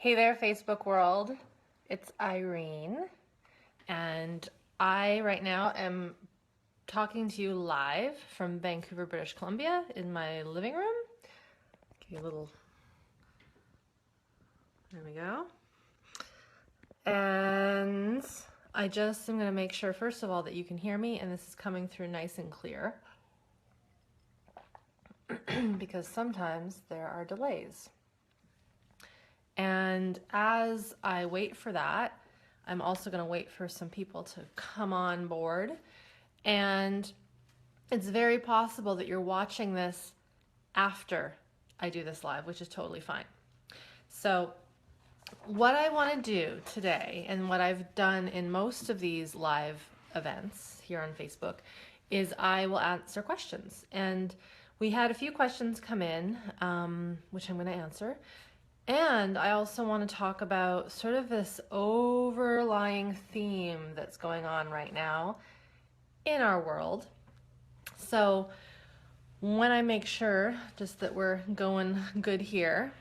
Hey there, Facebook world. It's Irene, and I right now am talking to you live from Vancouver, British Columbia in my living room. Give you a little, there we go. And I just am going to make sure, first of all, that you can hear me and this is coming through nice and clear because sometimes there are delays. And as I wait for that, I'm also going to wait for some people to come on board. And it's very possible that you're watching this after I do this live, which is totally fine. So what I want to do today, and what I've done in most of these live events here on Facebook, is I will answer questions. And we had a few questions come in, which I'm going to answer. And I also want to talk about sort of this overlying theme that's going on right now in our world. So when I make sure just that we're going good here,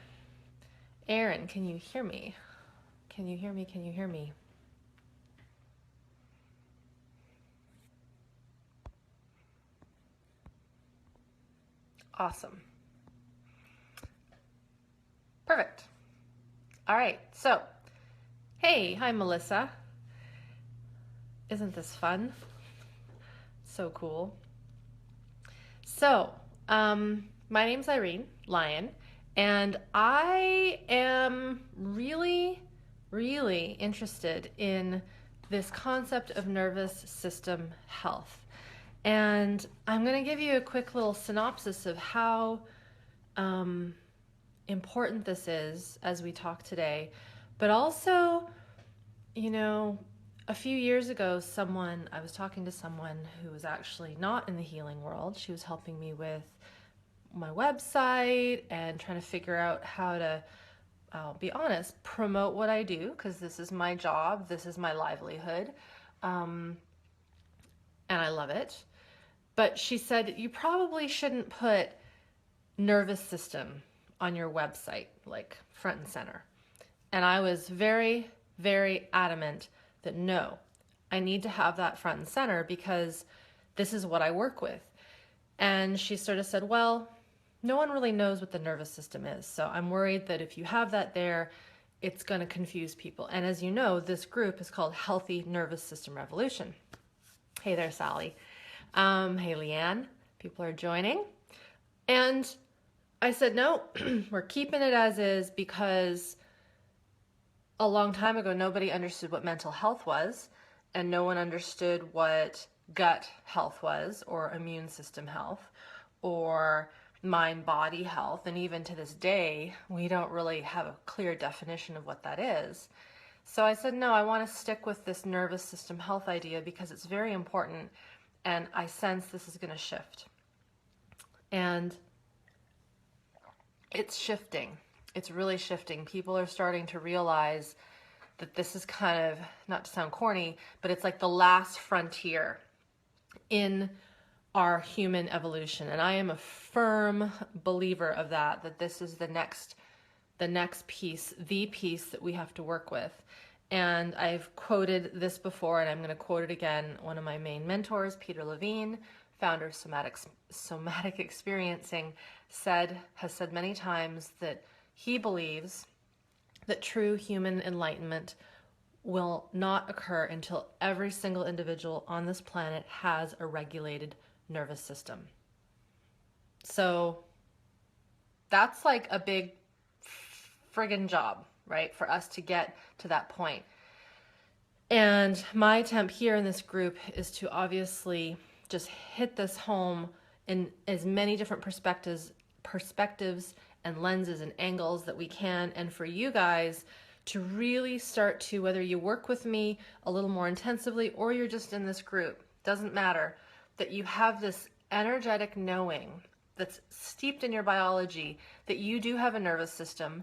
Erin, can you hear me? Can you hear me? Can you hear me? Awesome. Perfect. All right, so, hey, hi Melissa. Isn't this fun? So cool. So, my name's Irene Lyon, and I am really, really interested in this concept of nervous system health. And I'm going to give you a quick little synopsis of how important this is as we talk today. But also, you know, a few years ago, I was talking to someone who was actually not in the healing world. She was helping me with my website and trying to figure out how to, I'll be honest, promote what I do, because this is my job, this is my livelihood, and I love it. But she said, you probably shouldn't put nervous system on your website, like front and center. And I was very, very adamant that no, I need to have that front and center because this is what I work with. And she sort of said, well, no one really knows what the nervous system is. So I'm worried that if you have that there, it's going to confuse people. And as you know, this group is called Healthy Nervous System Revolution. Hey there, Sally. Hey, Leanne. People are joining. And I said, no, we're keeping it as is because a long time ago, nobody understood what mental health was, and no one understood what gut health was, or immune system health, or mind-body health. And even to this day, we don't really have a clear definition of what that is. So I said, no, I want to stick with this nervous system health idea because it's very important, and I sense this is going to shift. And it's shifting. It's really shifting. People are starting to realize that this is kind of, not to sound corny, but it's like the last frontier in our human evolution. And I am a firm believer of that this is the next piece, the piece that we have to work with. And I've quoted this before, and I'm going to quote it again. One of my main mentors, Peter Levine, founder of somatic experiencing, has said many times that he believes that true human enlightenment will not occur until every single individual on this planet has a regulated nervous system. So that's like a big friggin' job, right, for us to get to that point. And my attempt here in this group is to obviously just hit this home in as many different perspectives and lenses and angles that we can, and for you guys to really start to, whether you work with me a little more intensively or you're just in this group, doesn't matter, that you have this energetic knowing that's steeped in your biology that you do have a nervous system,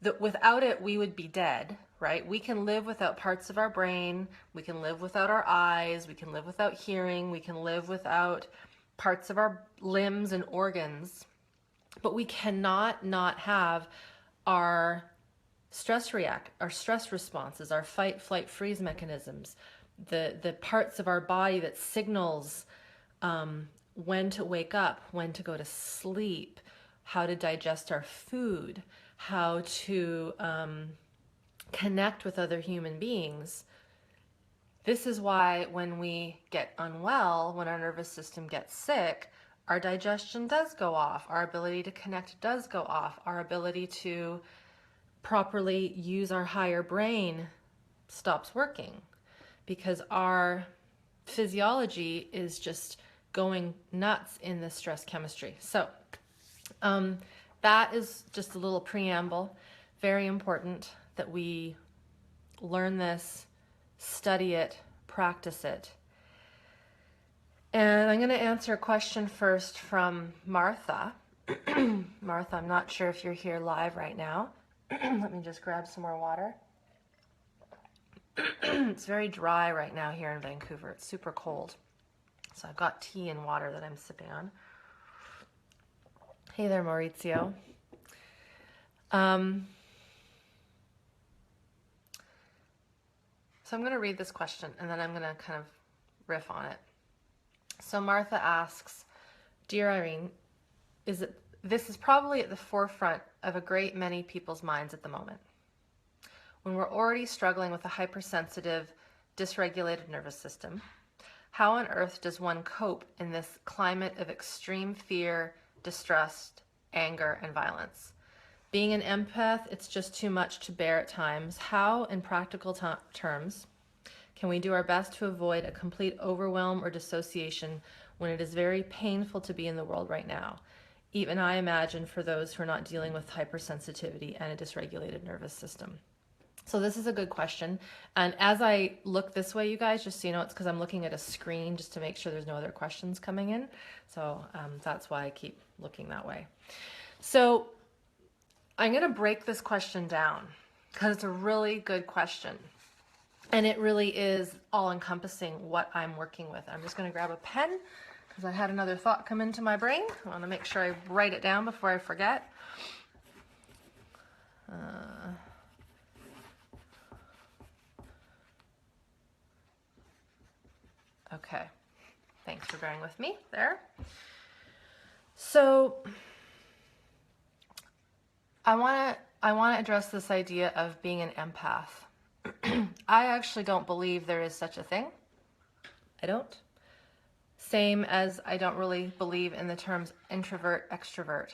that without it we would be dead, right? We can live without parts of our brain, we can live without our eyes, we can live without hearing, we can live without parts of our limbs and organs, but we cannot not have our our stress responses, our fight, flight, freeze mechanisms, the parts of our body that signals when to wake up, when to go to sleep, how to digest our food, how to connect with other human beings. This is why when we get unwell, when our nervous system gets sick, our digestion does go off, our ability to connect does go off, our ability to properly use our higher brain stops working, because our physiology is just going nuts in the stress chemistry. So that is just a little preamble. Very important that we learn this, study it, practice it. And I'm going to answer a question first from Martha. Martha, I'm not sure if you're here live right now. Let me just grab some more water. It's very dry right now here in Vancouver. It's super cold. So I've got tea and water that I'm sipping on. Hey there, Maurizio. So I'm going to read this question and then I'm going to kind of riff on it. So Martha asks, Dear Irene, this is probably at the forefront of a great many people's minds at the moment. When we're already struggling with a hypersensitive, dysregulated nervous system, how on earth does one cope in this climate of extreme fear, distrust, anger, and violence? Being an empath, it's just too much to bear at times. How, in practical terms, can we do our best to avoid a complete overwhelm or dissociation when it is very painful to be in the world right now? Even I imagine for those who are not dealing with hypersensitivity and a dysregulated nervous system. So this is a good question. And as I look this way, you guys, just so you know, it's because I'm looking at a screen just to make sure there's no other questions coming in. So that's why I keep looking that way. So I'm going to break this question down because it's a really good question. And it really is all-encompassing what I'm working with. I'm just going to grab a pen because I had another thought come into my brain. I want to make sure I write it down before I forget. Okay, thanks for bearing with me there. So I want to address this idea of being an empath. I actually don't believe there is such a thing. I don't. Same as I don't really believe in the terms introvert, extrovert.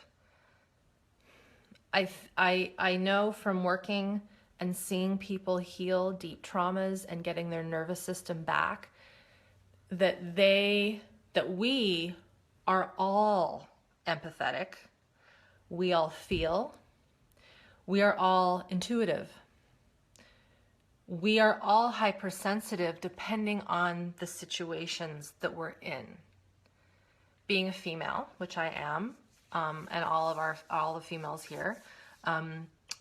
I know from working and seeing people heal deep traumas and getting their nervous system back that we are all empathetic. We all feel. We are all intuitive. We are all hypersensitive depending on the situations that we're in. Being a female, which I am, and all the females here,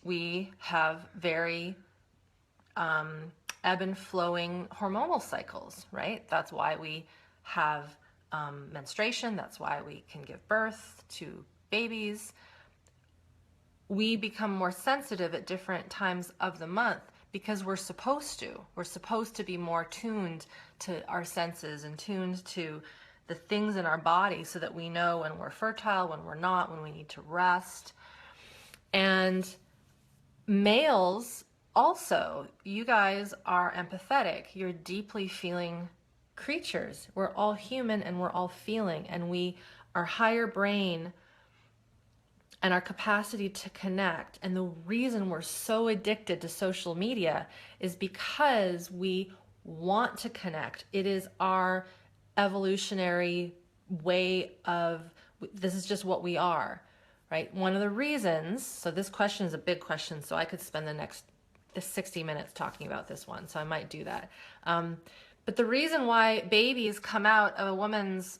we have very ebb and flowing hormonal cycles, right? That's why we have menstruation. That's why we can give birth to babies. We become more sensitive at different times of the month because we're supposed to. We're supposed to be more tuned to our senses and tuned to the things in our body so that we know when we're fertile, when we're not, when we need to rest. And males also, you guys are empathetic. You're deeply feeling creatures. We're all human and we're all feeling, and our higher brain and our capacity to connect. And the reason we're so addicted to social media is because we want to connect. It is our evolutionary way of, this is just what we are, right? One of the reasons, so this question is a big question, so I could spend the 60 minutes talking about this one, so I might do that. But the reason why babies come out of a woman's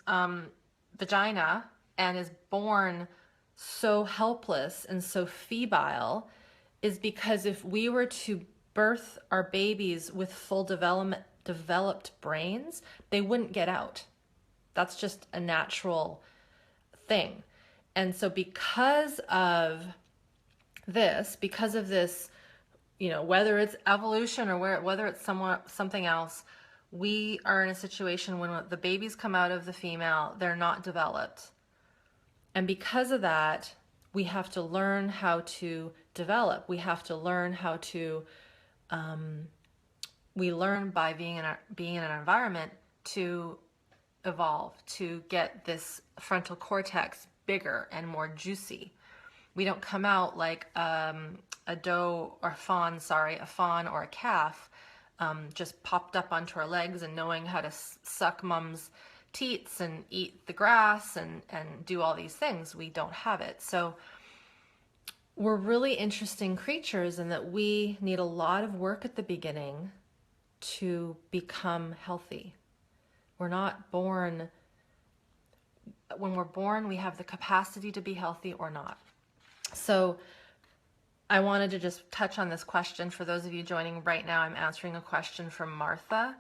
vagina and is born so helpless and so febile is because if we were to birth our babies with full developed brains, they wouldn't get out. That's just a natural thing. And so because of this whether it's evolution or whether it's something else, we are in a situation when the babies come out of the female, they're not developed. And because of that, we have to learn how to develop. We have to learn how to, we learn by being in an environment to evolve, to get this frontal cortex bigger and more juicy. We don't come out like a fawn or a calf, just popped up onto our legs and knowing how to suck mom's teats and eat the grass and do all these things. We don't have it. So we're really interesting creatures in that we need a lot of work at the beginning to become healthy. We're not born, when we're born, we have the capacity to be healthy or not. So I wanted to just touch on this question. For those of you joining right now, I'm answering a question from Martha,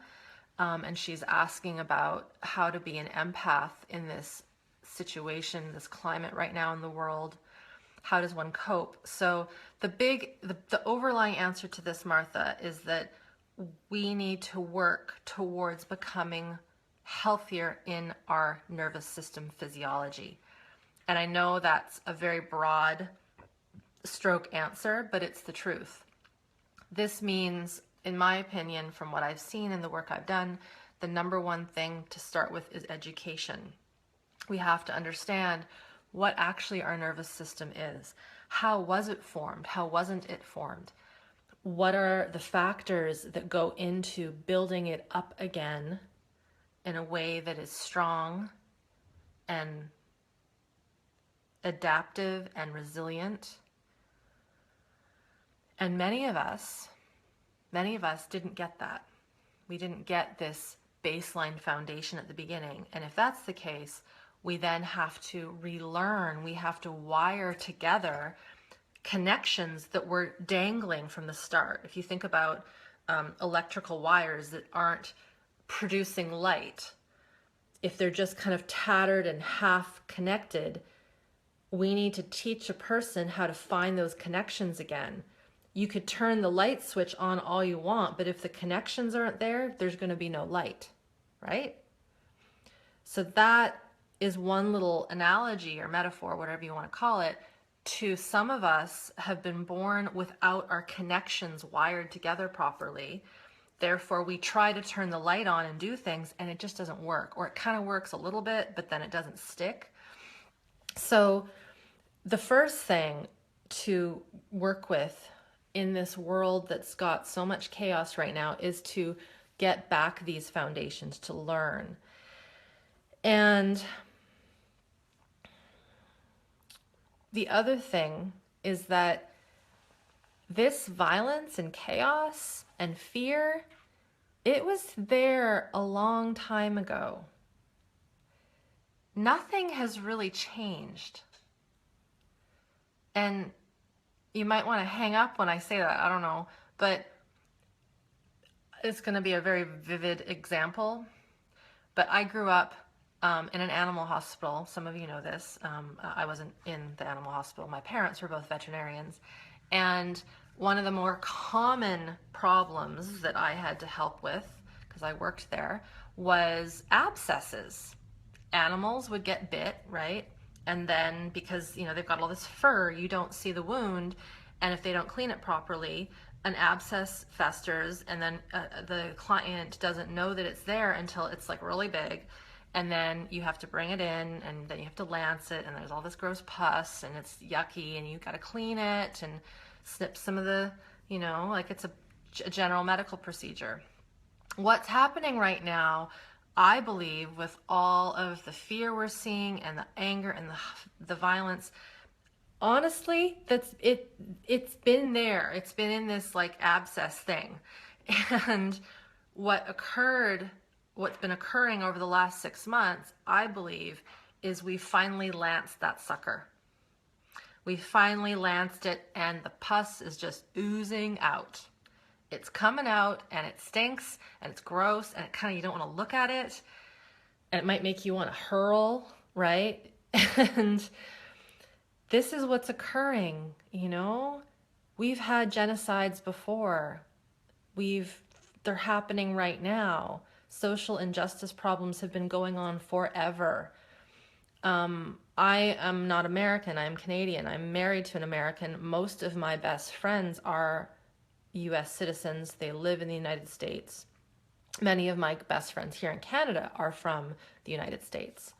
and she's asking about how to be an empath in this situation, this climate right now in the world. How does one cope? So the overlying answer to this, Martha, is that we need to work towards becoming healthier in our nervous system physiology. And I know that's a very broad stroke answer, but it's the truth. This means, in my opinion, from what I've seen in the work I've done, the number one thing to start with is education. We have to understand what actually our nervous system is. How was it formed? How wasn't it formed? What are the factors that go into building it up again in a way that is strong and adaptive and resilient? And many of us didn't get that. We didn't get this baseline foundation at the beginning. And if that's the case, we then have to relearn. We have to wire together connections that were dangling from the start. If you think about electrical wires that aren't producing light, if they're just kind of tattered and half connected, we need to teach a person how to find those connections again. You could turn the light switch on all you want, but if the connections aren't there, there's going to be no light, right? So that is one little analogy or metaphor, whatever you want to call it, to some of us have been born without our connections wired together properly. Therefore, we try to turn the light on and do things, and it just doesn't work. Or it kind of works a little bit, but then it doesn't stick. So the first thing to work with in this world that's got so much chaos right now is to get back these foundations, to learn. And the other thing is that this violence and chaos and fear, it was there a long time ago. Nothing has really changed. And you might want to hang up when I say that, I don't know, but it's going to be a very vivid example. But I grew up in an animal hospital. Some of you know this. I wasn't in the animal hospital. My parents were both veterinarians. And one of the more common problems that I had to help with, because I worked there, was abscesses. Animals would get bit, right? And then because, they've got all this fur, you don't see the wound. And if they don't clean it properly, an abscess festers, and then the client doesn't know that it's there until it's like really big. And then you have to bring it in, and then you have to lance it, and there's all this gross pus, and it's yucky, and you've got to clean it and snip some of the, like it's a general medical procedure. What's happening right now, I believe, with all of the fear we're seeing and the anger and the violence, honestly, it's been there. It's been in this like abscess thing. And what's been occurring over the last 6 months, I believe, is we finally lanced that sucker. We finally lanced it, and the pus is just oozing out. It's coming out, and it stinks, and it's gross, and you don't want to look at it, and it might make you want to hurl, right? And this is what's occurring, We've had genocides before. They're happening right now. Social injustice problems have been going on forever. I am not American, I'm Canadian. I'm married to an American. Most of my best friends are US citizens. They live in the United States. Many of my best friends here in Canada are from the United States.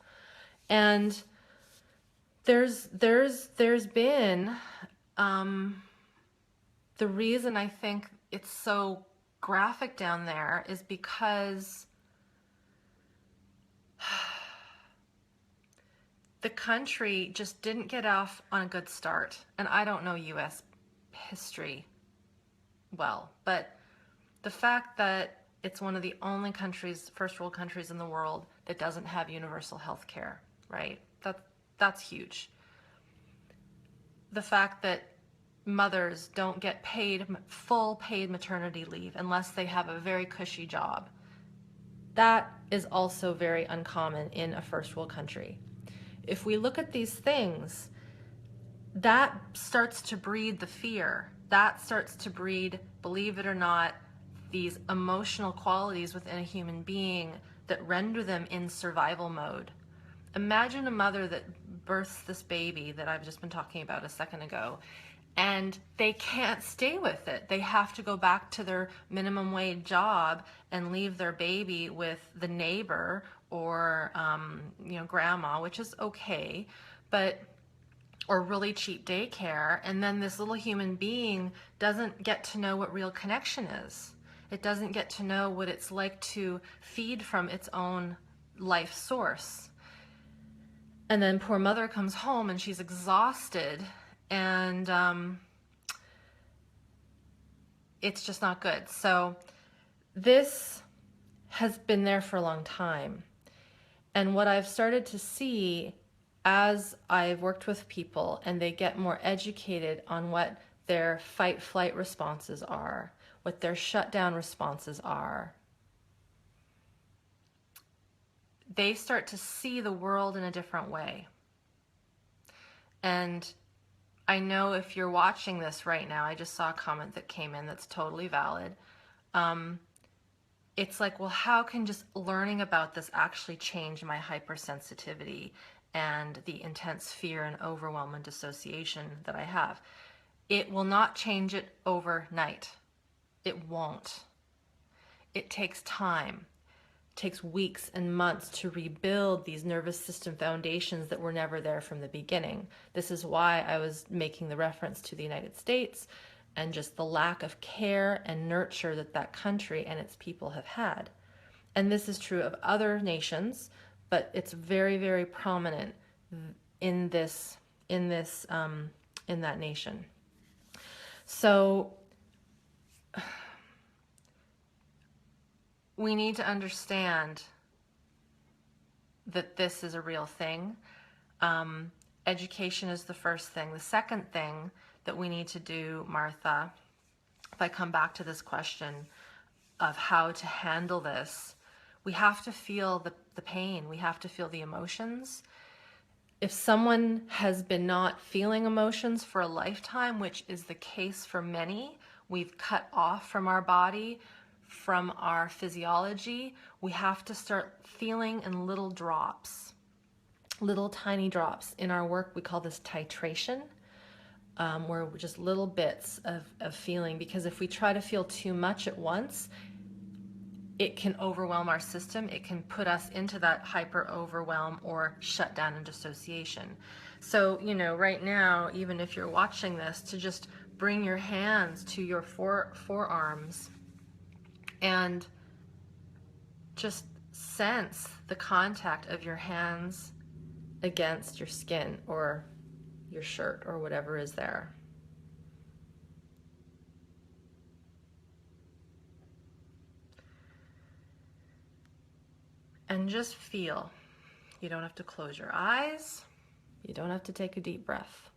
And there's been the reason I think it's so graphic down there is because the country just didn't get off on a good start. And I don't know US history well, but the fact that it's one of the only countries, first world countries in the world that doesn't have universal health care, right? That's huge. The fact that mothers don't get full paid maternity leave unless they have a very cushy job. That is also very uncommon in a first world country. If we look at these things, that starts to breed the fear. That starts to breed, believe it or not, these emotional qualities within a human being that render them in survival mode. Imagine a mother that births this baby that I've just been talking about a second ago, and they can't stay with it. They have to go back to their minimum wage job and leave their baby with the neighbor or grandma, which is okay, or really cheap daycare. And then this little human being doesn't get to know what real connection is. It doesn't get to know what it's like to feed from its own life source. And then poor mother comes home and she's exhausted, and it's just not good. So this has been there for a long time. And what I've started to see as I've worked with people and they get more educated on what their fight-flight responses are, what their shutdown responses are, they start to see the world in a different way. And I know if you're watching this right now, I just saw a comment that came in that's totally valid. It's like, well, how can just learning about this actually change my hypersensitivity and the intense fear and overwhelm and dissociation that I have? It will not change it overnight. It won't. It takes time. It takes weeks and months to rebuild these nervous system foundations that were never there from the beginning. This is why I was making the reference to the United States and just the lack of care and nurture that that country and its people have had. And this is true of other nations, but it's very, very prominent in that nation. So we need to understand that this is a real thing. Education is the first thing. The second thing that we need to do, Martha, if I come back to this question of how to handle this, we have to feel the pain. We have to feel the emotions. If someone has been not feeling emotions for a lifetime, which is the case for many, we've cut off from our body, from our physiology, we have to start feeling in little drops, little tiny drops. In our work, we call this titration, where we're just little bits of feeling, because if we try to feel too much at once, it can overwhelm our system. It can put us into that hyper overwhelm or shutdown and dissociation. So, right now, even if you're watching this, to just bring your hands to your forearms and just sense the contact of your hands against your skin or your shirt or whatever is there. And just feel. You don't have to close your eyes. You don't have to take a deep breath.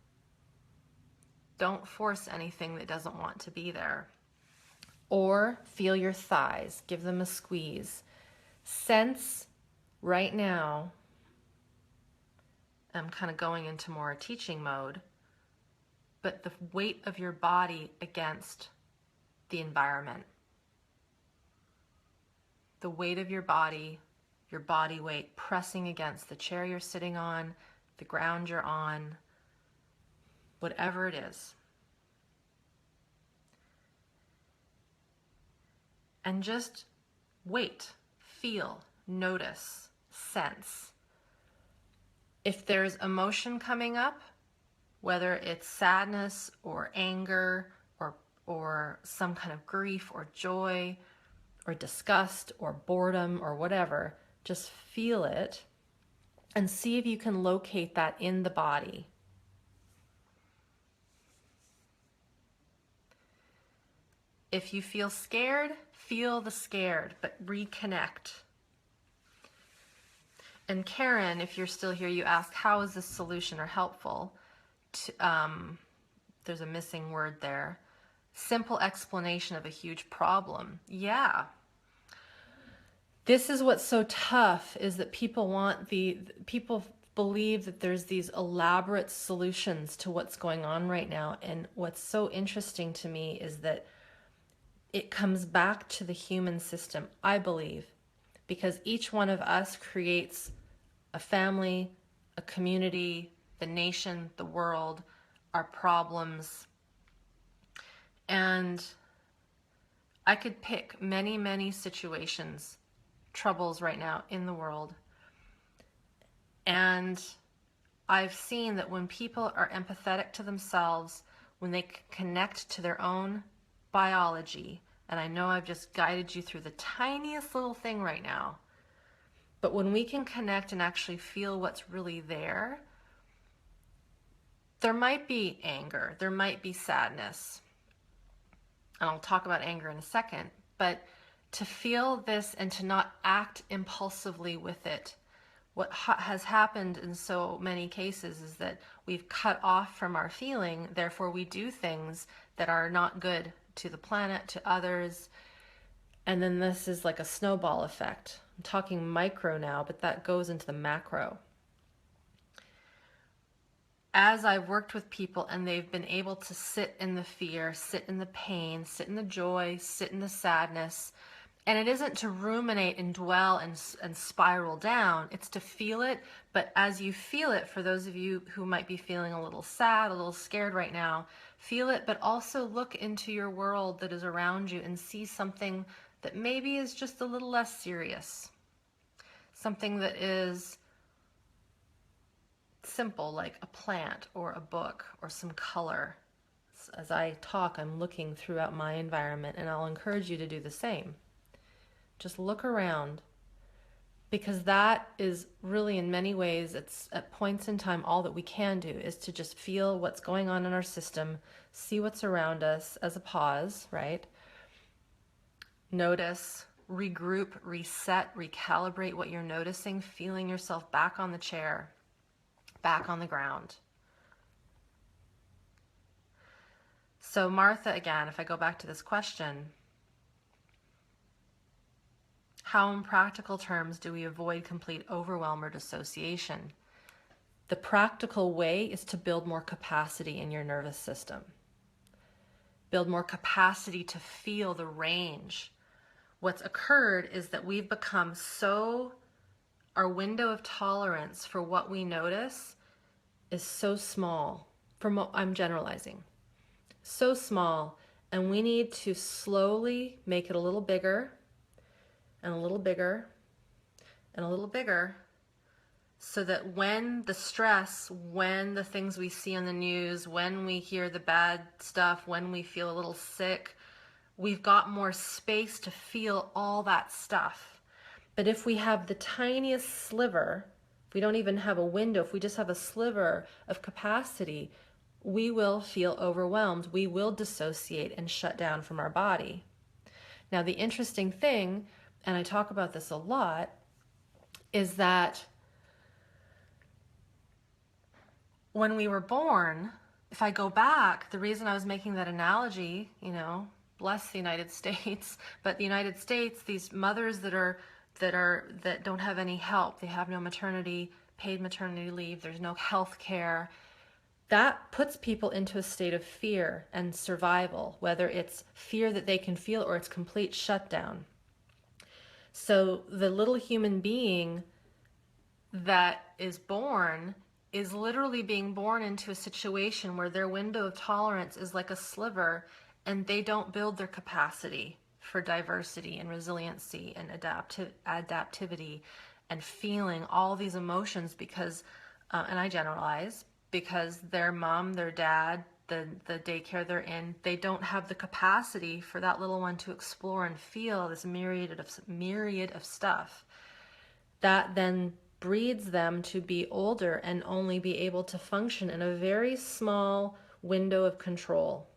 Don't force anything that doesn't want to be there. Or feel your thighs. Give them a squeeze. Sense right now, I'm kind of going into more teaching mode, but the weight of your body against the environment. The weight of your body weight pressing against the chair you're sitting on, the ground you're on, whatever it is. And just wait, feel, notice, sense. If there's emotion coming up, whether it's sadness or anger or some kind of grief or joy or disgust or boredom or whatever, just feel it and see if you can locate that in the body. If you feel scared, feel the scared, but reconnect. And Karen, if you're still here, you ask, how is this solution or helpful? There's a missing word there. Simple explanation of a huge problem. Yeah. This is what's so tough, is that people believe that there's these elaborate solutions to what's going on right now. And what's so interesting to me is that it comes back to the human system, I believe, because each one of us creates a family, a community, the nation, the world, our problems. And I could pick many, many situations, troubles right now in the world. And I've seen that when people are empathetic to themselves, when they connect to their own biology, and I know I've just guided you through the tiniest little thing right now, but when we can connect and actually feel what's really there, there might be anger, there might be sadness, and I'll talk about anger in a second, but to feel this and to not act impulsively with it. What has happened in so many cases is that we've cut off from our feeling, therefore we do things that are not good to the planet, to others, and then this is like a snowball effect. I'm talking micro now, but that goes into the macro. As I've worked with people and they've been able to sit in the fear, sit in the pain, sit in the joy, sit in the sadness, and it isn't to ruminate and dwell and spiral down, it's to feel it, but as you feel it, for those of you who might be feeling a little sad, a little scared right now, feel it, but also look into your world that is around you and see something that maybe is just a little less serious. Something that is simple, like a plant or a book or some color. As I talk, I'm looking throughout my environment, and I'll encourage you to do the same. Just look around, because that is really, in many ways, it's at points in time, all that we can do is to just feel what's going on in our system, see what's around us as a pause, right? Notice, regroup, reset, recalibrate what you're noticing, feeling yourself back on the chair, back on the ground. So Martha, again, if I go back to this question, how in practical terms do we avoid complete overwhelm or dissociation? The practical way is to build more capacity in your nervous system. Build more capacity to feel the range. What's occurred is that we've become our window of tolerance for what we notice is so small. I'm generalizing. So small, and we need to slowly make it a little bigger, and a little bigger, and a little bigger, so that when the stress, when the things we see on the news, when we hear the bad stuff, when we feel a little sick, we've got more space to feel all that stuff. But if we have the tiniest sliver, if we don't even have a window, if we just have a sliver of capacity, we will feel overwhelmed. We will dissociate and shut down from our body. Now, the interesting thing, and I talk about this a lot, is that when we were born, if I go back, the reason I was making that analogy, bless the United States, but the United States, these mothers that don't have any help, they have no paid maternity leave, there's no health care, that puts people into a state of fear and survival, whether it's fear that they can feel or it's complete shutdown. So the little human being that is born is literally being born into a situation where their window of tolerance is like a sliver, and they don't build their capacity for diversity and resiliency and adaptivity and feeling all these emotions because, and I generalize, because their mom, their dad, the daycare they're in, they don't have the capacity for that little one to explore and feel this myriad of stuff. That then breeds them to be older and only be able to function in a very small window of control,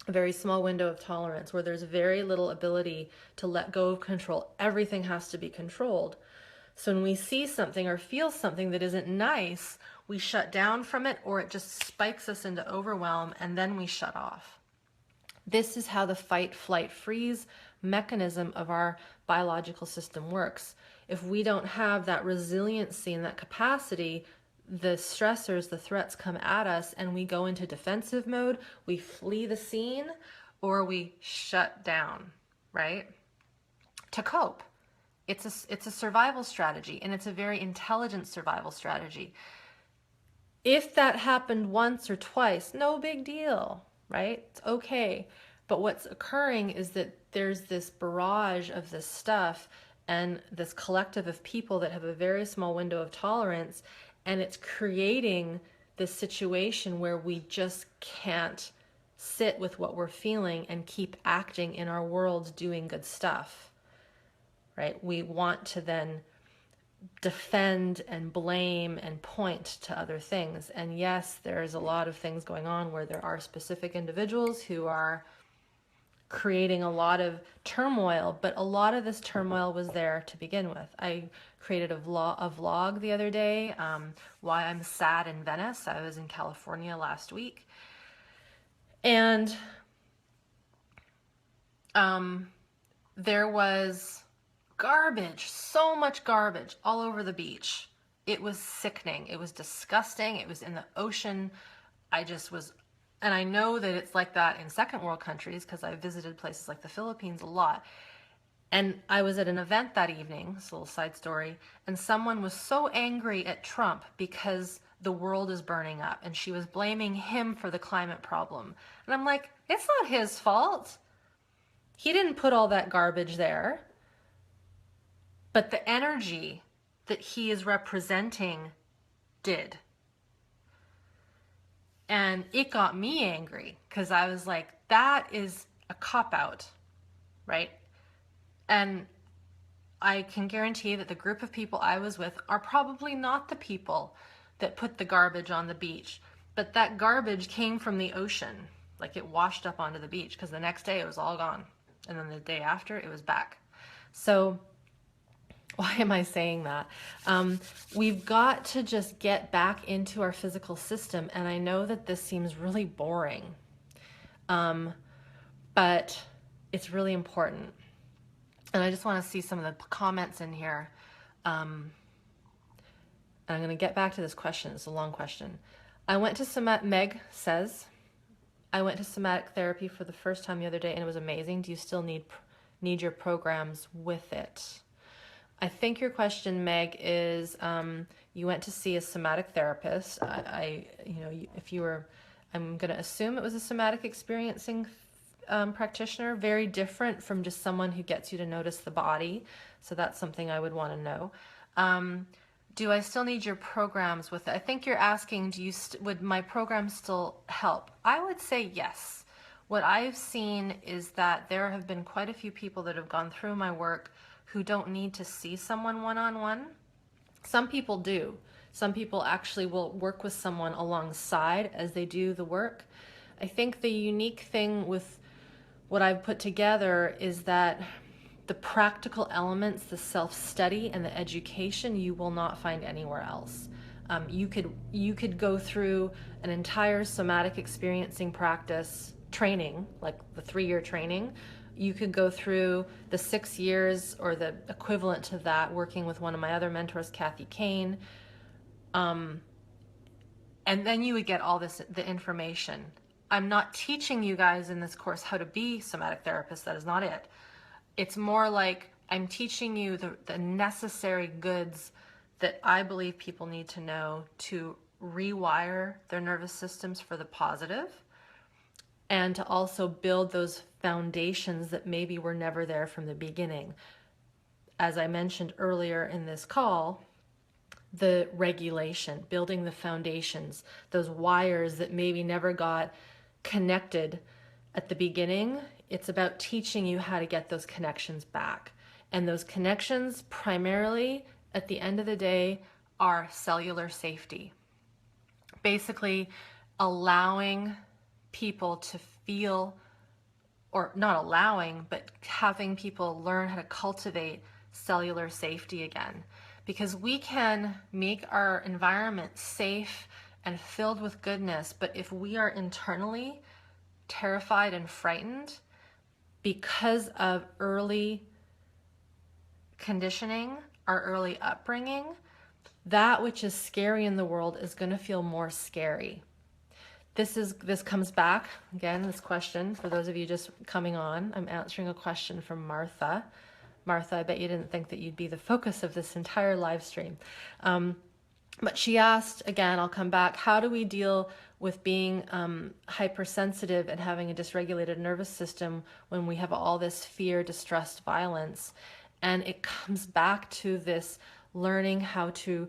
a very small window of tolerance where there's very little ability to let go of control. Everything has to be controlled. So when we see something or feel something that isn't nice, we shut down from it, or it just spikes us into overwhelm, and then we shut off. This is how the fight, flight, freeze mechanism of our biological system works. If we don't have that resiliency and that capacity, the stressors, the threats come at us and we go into defensive mode, we flee the scene, or we shut down, right? To cope. It's a survival strategy, and it's a very intelligent survival strategy. If that happened once or twice, no big deal, right? It's okay. But what's occurring is that there's this barrage of this stuff and this collective of people that have a very small window of tolerance, and it's creating this situation where we just can't sit with what we're feeling and keep acting in our world doing good stuff, right? We want to then defend and blame and point to other things. And yes, there's a lot of things going on where there are specific individuals who are creating a lot of turmoil, but a lot of this turmoil was there to begin with. I created a vlog the other day, why I'm sad in Venice. I was in California last week, and there was garbage, so much garbage all over the beach. It was sickening. It was disgusting. It was in the ocean. I just was, and I know that it's like that in second world countries because I visited places like the Philippines a lot. And I was at an event that evening, it's a little side story, and someone was so angry at Trump because the world is burning up, and she was blaming him for the climate problem. And I'm like, it's not his fault. He didn't put all that garbage there. But the energy that he is representing did. And it got me angry because I was like, that is a cop-out, right? And I can guarantee that the group of people I was with are probably not the people that put the garbage on the beach. But that garbage came from the ocean. Like, it washed up onto the beach because the next day it was all gone. And then the day after it was back. So why am I saying that? We've got to just get back into our physical system. And I know that this seems really boring, but it's really important. And I just want to see some of the comments in here. And I'm going to get back to this question. It's a long question. Meg says, I went to somatic therapy for the first time the other day and it was amazing. Do you still need your programs with it? I think your question, Meg, is you went to see a somatic therapist. If you were, I'm going to assume it was a somatic experiencing practitioner, very different from just someone who gets you to notice the body. So that's something I would want to know. Do I still need your programs with it? I think you're asking, would my programs still help? I would say yes. What I've seen is that there have been quite a few people that have gone through my work who don't need to see someone one-on-one. Some people do. Some people actually will work with someone alongside as they do the work. I think the unique thing with what I've put together is that the practical elements, the self-study and the education, you will not find anywhere else. You could go through an entire somatic experiencing practice training, like the 3-year training. You could go through the 6 years or the equivalent to that working with one of my other mentors, Kathy Kane. And then you would get all the information. I'm not teaching you guys in this course how to be somatic therapists. That is not it. It's more like I'm teaching you the necessary goods that I believe people need to know to rewire their nervous systems for the positive, and to also build those foundations that maybe were never there from the beginning. As I mentioned earlier in this call, the regulation, building the foundations, those wires that maybe never got connected at the beginning. It's about teaching you how to get those connections back. And those connections primarily, at the end of the day, are cellular safety. Basically, allowing people to feel, or not allowing, but having people learn how to cultivate cellular safety again. Because we can make our environment safe and filled with goodness, but if we are internally terrified and frightened because of early conditioning, our early upbringing, that which is scary in the world is going to feel more scary. This comes back, again, this question, for those of you just coming on, I'm answering a question from Martha. Martha, I bet you didn't think that you'd be the focus of this entire live stream. But she asked, again, I'll come back, how do we deal with being hypersensitive and having a dysregulated nervous system when we have all this fear, distrust, violence? And it comes back to this learning how to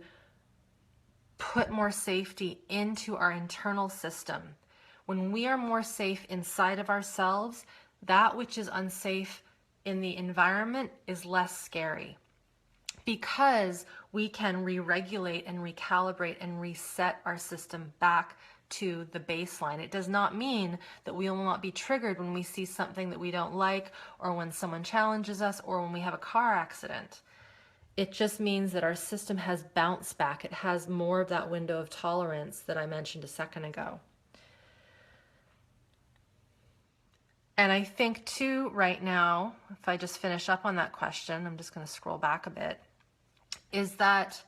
put more safety into our internal system. When we are more safe inside of ourselves, that which is unsafe in the environment is less scary, because we can re-regulate and recalibrate and reset our system back to the baseline. It does not mean that we will not be triggered when we see something that we don't like, or when someone challenges us, or when we have a car accident. It just means that our system has bounced back. It has more of that window of tolerance that I mentioned a second ago. And I think too, right now, if I just finish up on that question, I'm just going to scroll back a bit, is that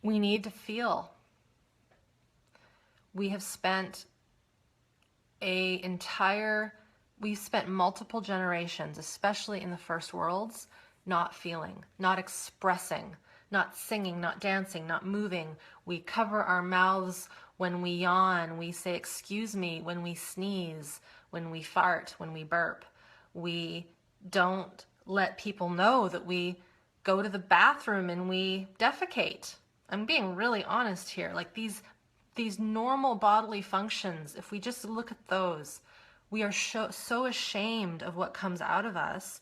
we need to feel. We have spent we've spent multiple generations, especially in the first worlds, not feeling, not expressing, not singing, not dancing, not moving. We cover our mouths when we yawn, we say excuse me when we sneeze, when we fart, when we burp. We don't let people know that we go to the bathroom and we defecate. I'm being really honest here. Like these normal bodily functions, if we just look at those, we are so ashamed of what comes out of us.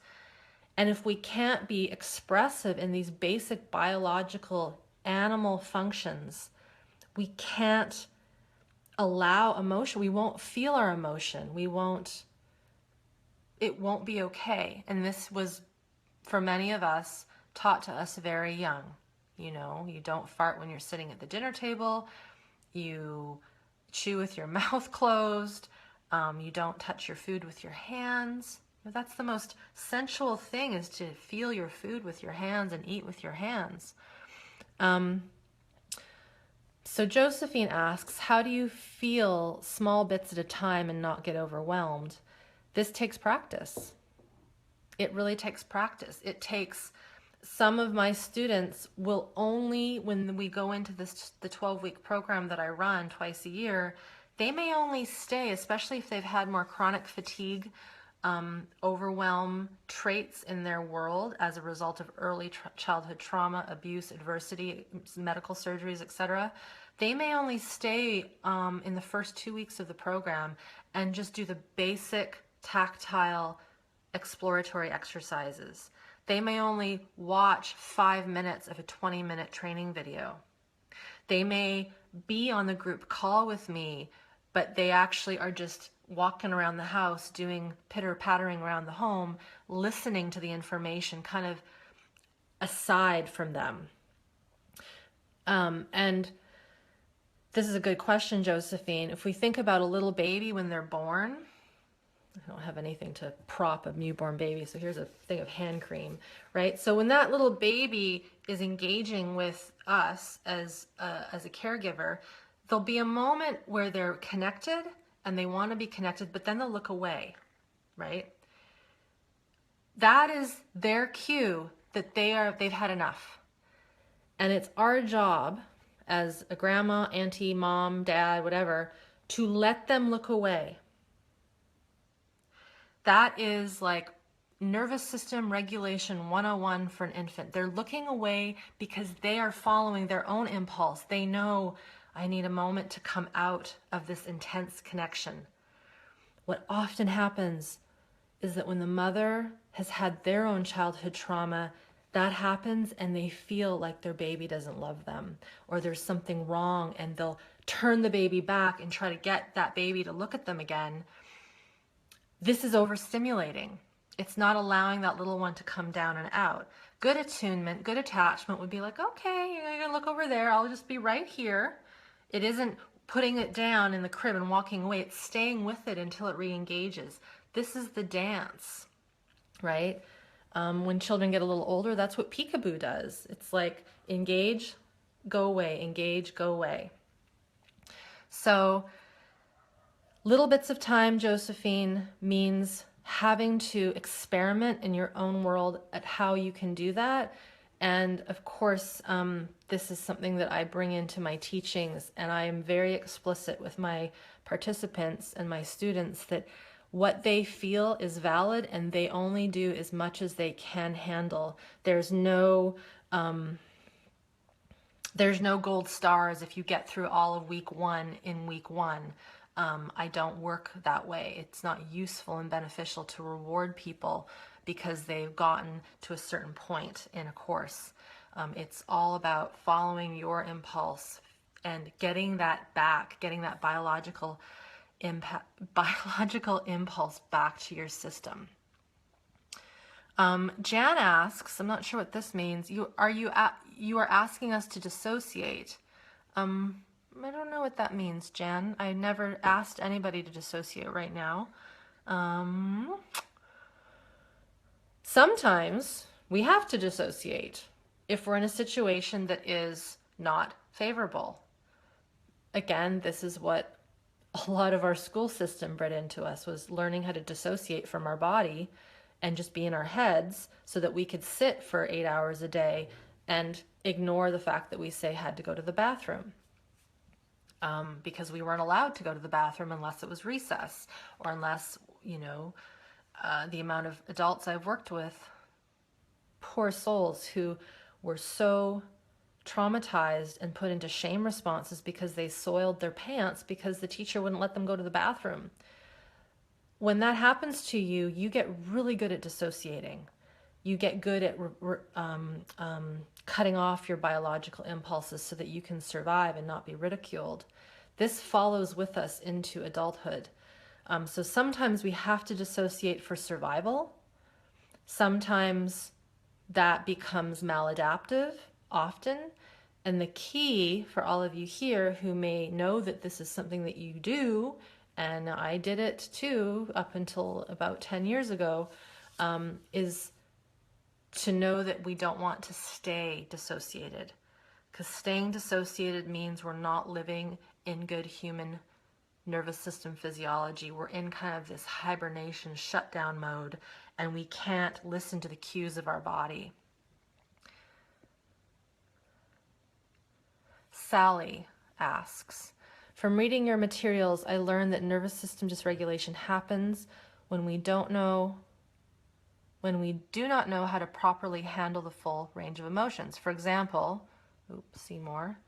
And if we can't be expressive in these basic biological animal functions, we can't allow emotion. We won't feel our emotion. It won't be okay. And this was, for many of us, taught to us very young. You know, you don't fart when you're sitting at the dinner table. You chew with your mouth closed. You don't touch your food with your hands. That's the most sensual thing, is to feel your food with your hands and eat with your hands. So Josephine asks, how do you feel small bits at a time and not get overwhelmed? This takes practice. It really takes practice. It takes, some of my students will only, when we go into the 12-week program that I run twice a year, they may only stay, especially if they've had more chronic fatigue, overwhelm traits in their world as a result of early childhood trauma, abuse, adversity, medical surgeries, etc. They may only stay in the first 2 weeks of the program and just do the basic tactile exploratory exercises. They may only watch 5 minutes of a 20-minute training video. They may be on the group call with me, but they actually are just walking around the house, doing pitter-pattering around the home, listening to the information kind of aside from them. And this is a good question, Josephine. If we think about a little baby when they're born, I don't have anything to prop a newborn baby, so here's a thing of hand cream, right? So when that little baby is engaging with us as a caregiver, there'll be a moment where they're connected and they want to be connected, but then they'll look away, right? That is their cue that they've had enough. And it's our job as a grandma, auntie, mom, dad, whatever, to let them look away. That is like nervous system regulation 101 for an infant. They're looking away because they are following their own impulse. They know, I need a moment to come out of this intense connection. What often happens is that when the mother has had their own childhood trauma, that happens and they feel like their baby doesn't love them or there's something wrong, and they'll turn the baby back and try to get that baby to look at them again. This is overstimulating. It's not allowing that little one to come down and out. Good attunement, good attachment would be like, okay, you're gonna look over there. I'll just be right here. It isn't putting it down in the crib and walking away. It's staying with it until it re-engages. This is the dance, right? When children get a little older, that's what peekaboo does. It's like engage, go away, engage, go away. So little bits of time, Josephine, means having to experiment in your own world at how you can do that. And of course, this is something that I bring into my teachings, and I am very explicit with my participants and my students that what they feel is valid, and they only do as much as they can handle. There's no gold stars if you get through all of week one in week one. I don't work that way. It's not useful and beneficial to reward people because they've gotten to a certain point in a course. It's all about following your impulse and getting that back, getting that biological impulse back to your system. Jan asks, I'm not sure what this means. You are asking us to dissociate. I don't know what that means, Jan. I never asked anybody to dissociate right now. Sometimes we have to dissociate if we're in a situation that is not favorable. Again, this is what a lot of our school system bred into us, was learning how to dissociate from our body and just be in our heads so that we could sit for 8 hours a day and ignore the fact that we had to go to the bathroom. Because we weren't allowed to go to the bathroom unless it was recess, or unless, the amount of adults I've worked with, poor souls who were so traumatized and put into shame responses because they soiled their pants because the teacher wouldn't let them go to the bathroom. When that happens to you, you get really good at dissociating. You get good at cutting off your biological impulses so that you can survive and not be ridiculed. This follows with us into adulthood. So sometimes we have to dissociate for survival. Sometimes that becomes maladaptive, often. And the key for all of you here who may know that this is something that you do, and I did it too up until about 10 years ago, is to know that we don't want to stay dissociated. Because staying dissociated means we're not living in good human nervous system physiology. We're in kind of this hibernation shutdown mode, and we can't listen to the cues of our body. Sally asks, from reading your materials, I learned that nervous system dysregulation happens when we do not know how to properly handle the full range of emotions. For example, see more.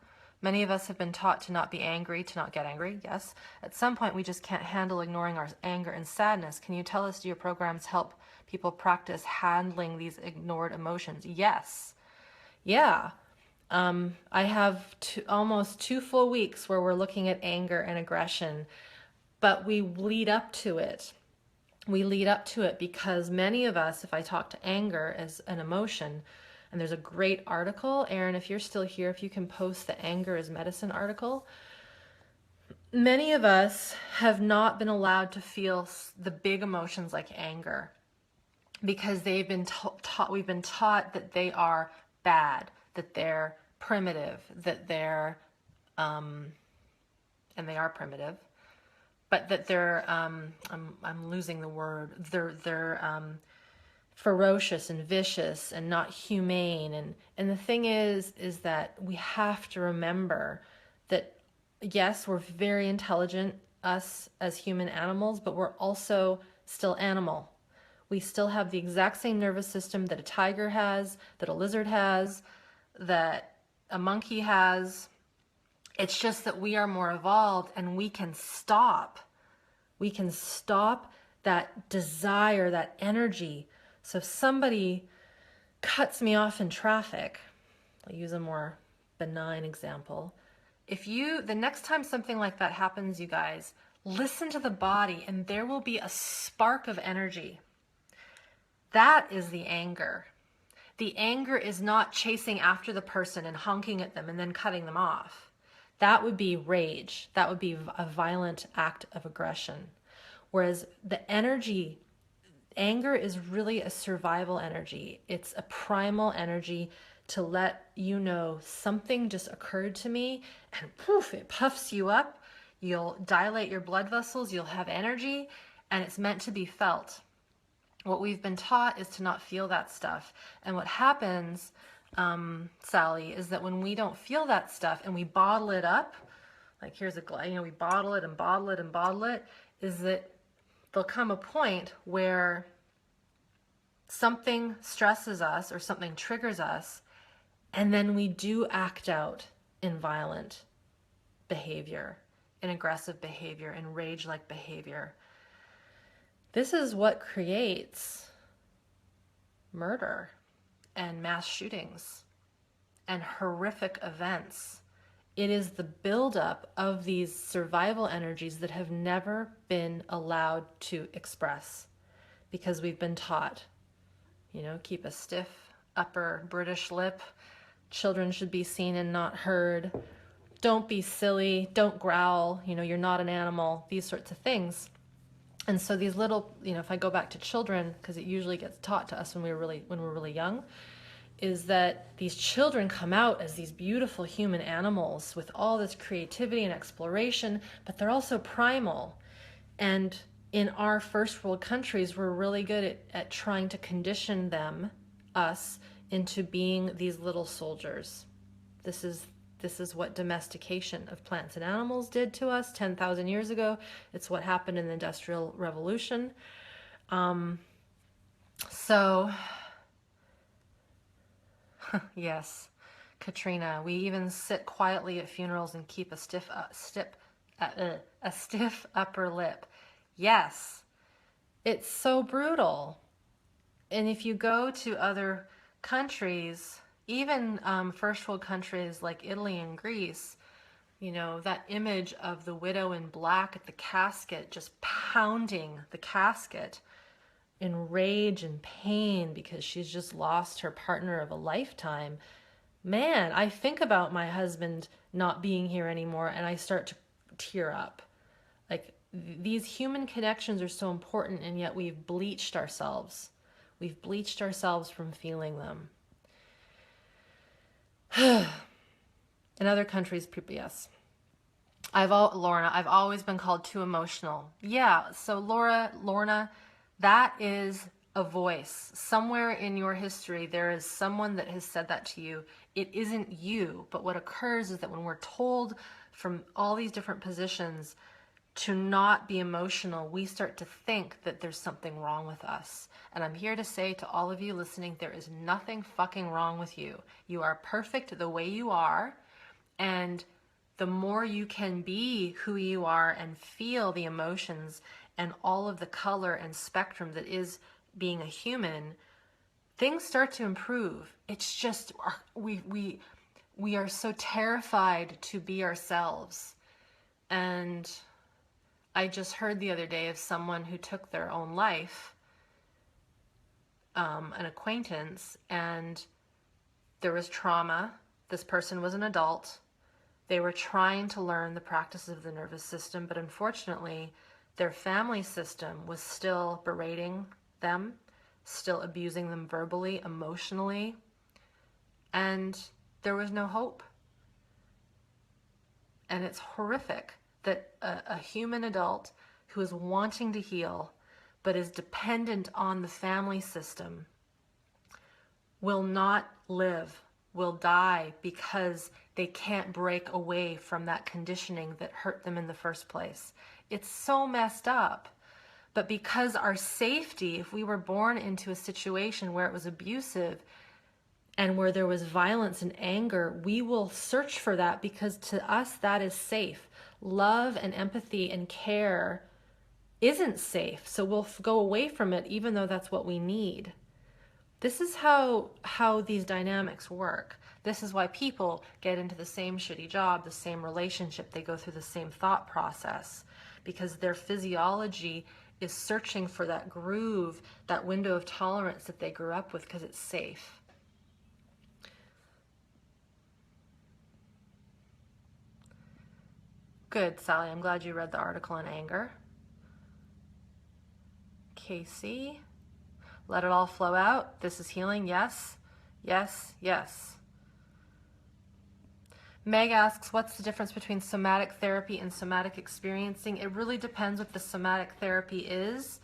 Many of us have been taught to not be angry, to not get angry, yes. At some point, we just can't handle ignoring our anger and sadness. Can you tell us, do your programs help people practice handling these ignored emotions? Yes. Yeah. I have almost 2 full weeks where we're looking at anger and aggression, but we lead up to it. We lead up to it because many of us, if I talk to anger as an emotion, and there's a great article, Erin, if you're still here, if you can post the Anger is Medicine article. Many of us have not been allowed to feel the big emotions like anger because we've been taught that they are bad, that they're primitive, that they're, and they are primitive, but that they're, I'm losing the word, they're ferocious and vicious and not humane. And the thing is that we have to remember that, yes, we're very intelligent, us as human animals, but we're also still animal. We still have the exact same nervous system that a tiger has, that a lizard has, that a monkey has. It's just that we are more evolved, and we can stop. We can stop that desire, that energy. So if somebody cuts me off in traffic, I'll use a more benign example. The next time something like that happens, you guys, listen to the body, and there will be a spark of energy. That is the anger. The anger is not chasing after the person and honking at them and then cutting them off. That would be rage. That would be a violent act of aggression. Whereas the energy, anger is really a survival energy. It's a primal energy to let you know something just occurred to me, and poof, it puffs you up. You'll dilate your blood vessels, you'll have energy, and it's meant to be felt. What we've been taught is to not feel that stuff. And what happens, Sally, is that when we don't feel that stuff and we bottle it up, like here's a glass, we bottle it and bottle it and bottle it, is that there'll come a point where something stresses us or something triggers us, and then we do act out in violent behavior, in aggressive behavior, in rage-like behavior. This is what creates murder and mass shootings and horrific events. It is the buildup of these survival energies that have never been allowed to express because we've been taught, keep a stiff upper British lip. Children should be seen and not heard. Don't be silly. Don't growl. You're not an animal. These sorts of things. And so these little, if I go back to children, because it usually gets taught to us when we're really young, is that these children come out as these beautiful human animals with all this creativity and exploration, but they're also primal. And in our first world countries, we're really good at trying to condition us, into being these little soldiers. This is what domestication of plants and animals did to us 10,000 years ago. It's what happened in the Industrial Revolution. Yes, Katrina, we even sit quietly at funerals and keep a stiff upper lip. Yes, it's so brutal. And if you go to other countries, even first world countries like Italy and Greece, that image of the widow in black at the casket, just pounding the casket in rage and pain because she's just lost her partner of a lifetime. Man, I think about my husband not being here anymore and I start to tear up. Like, these human connections are so important, and yet we've bleached ourselves. We've bleached ourselves from feeling them. In other countries, people, yes. Lorna, I've always been called too emotional. Yeah, so Lorna, that is a voice. Somewhere in your history, there is someone that has said that to you. It isn't you, but what occurs is that when we're told from all these different positions to not be emotional, we start to think that there's something wrong with us. And I'm here to say to all of you listening, there is nothing fucking wrong with you. You are perfect the way you are. And the more you can be who you are and feel the emotions and all of the color and spectrum that is being a human, things start to improve. It's just, we are so terrified to be ourselves. And I just heard the other day of someone who took their own life, an acquaintance, and there was trauma. This person was an adult. They were trying to learn the practices of the nervous system, but unfortunately, their family system was still berating them, still abusing them verbally, emotionally, and there was no hope. And it's horrific that a human adult who is wanting to heal but is dependent on the family system will not live, will die because they can't break away from that conditioning that hurt them in the first place. It's so messed up. But because our safety, if we were born into a situation where it was abusive and where there was violence and anger, we will search for that because to us that is safe. Love and empathy and care isn't safe, so we'll go away from it even though that's what we need. This is how these dynamics work. This is why people get into the same shitty job, the same relationship, they go through the same thought process, because their physiology is searching for that groove, that window of tolerance that they grew up with because it's safe. Good, Sally. I'm glad you read the article on anger. Casey, let it all flow out. This is healing. Yes, yes, yes. Meg asks, what's the difference between somatic therapy and somatic experiencing? It really depends what the somatic therapy is.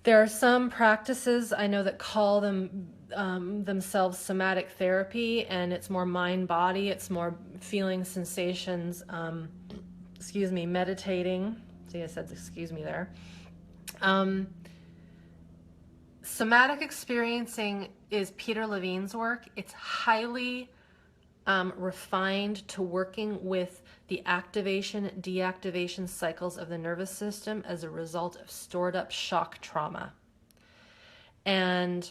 There are some practices I know that call them themselves somatic therapy, and it's more mind-body. It's more feeling sensations. Meditating. See, I said excuse me there. Somatic experiencing is Peter Levine's work. It's highly refined to working with the activation, deactivation cycles of the nervous system as a result of stored up shock trauma. And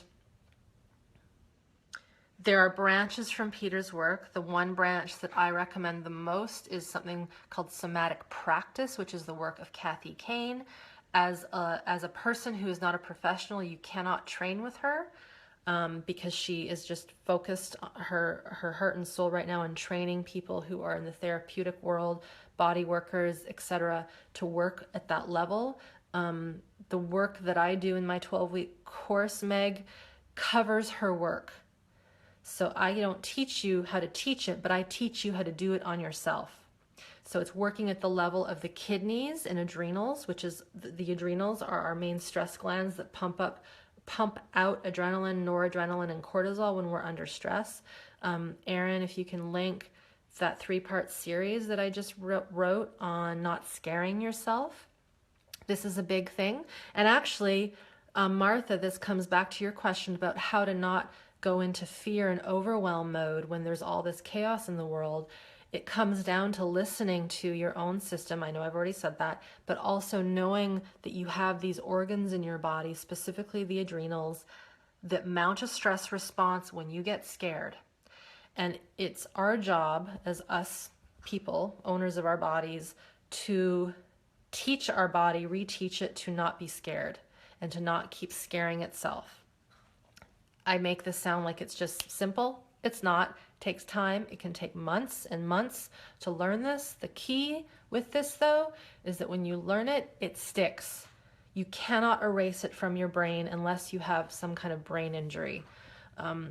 there are branches from Peter's work. The one branch that I recommend the most is something called somatic practice, which is the work of Kathy Kane. As a person who is not a professional, you cannot train with her because she is just focused her heart and soul right now on training people who are in the therapeutic world, body workers, etc., to work at that level. The work that I do in my 12-week course, Meg, covers her work. So I don't teach you how to teach it, but I teach you how to do it on yourself. So it's working at the level of the kidneys and adrenals, which is the adrenals are our main stress glands that pump out adrenaline, noradrenaline, and cortisol when we're under stress. Erin, if you can link that 3-part series that I just wrote on not scaring yourself. This is a big thing. And actually, Martha, this comes back to your question about how to not go into fear and overwhelm mode when there's all this chaos in the world. It comes down to listening to your own system. I know I've already said that, but also knowing that you have these organs in your body, specifically the adrenals, that mount a stress response when you get scared. And it's our job as us people, owners of our bodies, to teach our body, reteach it to not be scared and to not keep scaring itself. I make this sound like it's just simple. It's not. It takes time. It can take months and months to learn this. The key with this, though, is that when you learn it, it sticks. You cannot erase it from your brain unless you have some kind of brain injury.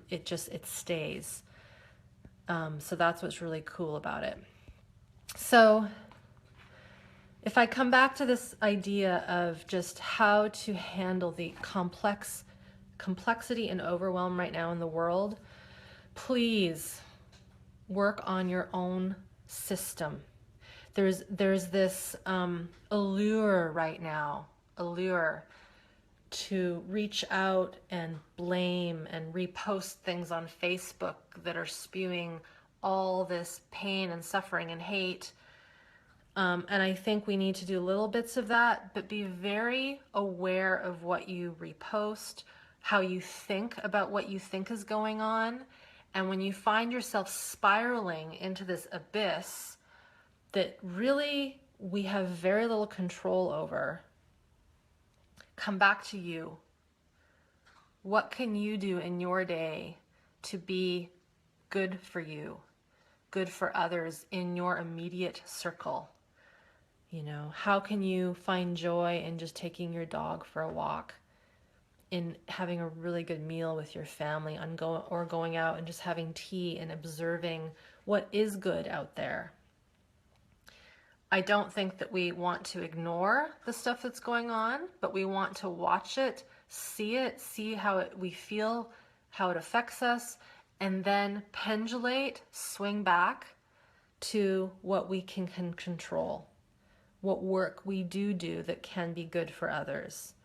It stays. So that's what's really cool about it. So if I come back to this idea of just how to handle the complexity and overwhelm right now in the world, please work on your own system. There's this allure right now, to reach out and blame and repost things on Facebook that are spewing all this pain and suffering and hate. And I think we need to do little bits of that, but be very aware of what you repost, how you think about what you think is going on. And when you find yourself spiraling into this abyss that really we have very little control over, come back to you. What can you do in your day to be good for you, good for others in your immediate circle? You know, how can you find joy in just taking your dog for a walk? in having a really good meal with your family, or going out and just having tea and observing what is good out there. I don't think that we want to ignore the stuff that's going on, but we want to watch it, see how we feel, how it affects us, and then pendulate, swing back to what we can control, what work we do that can be good for others,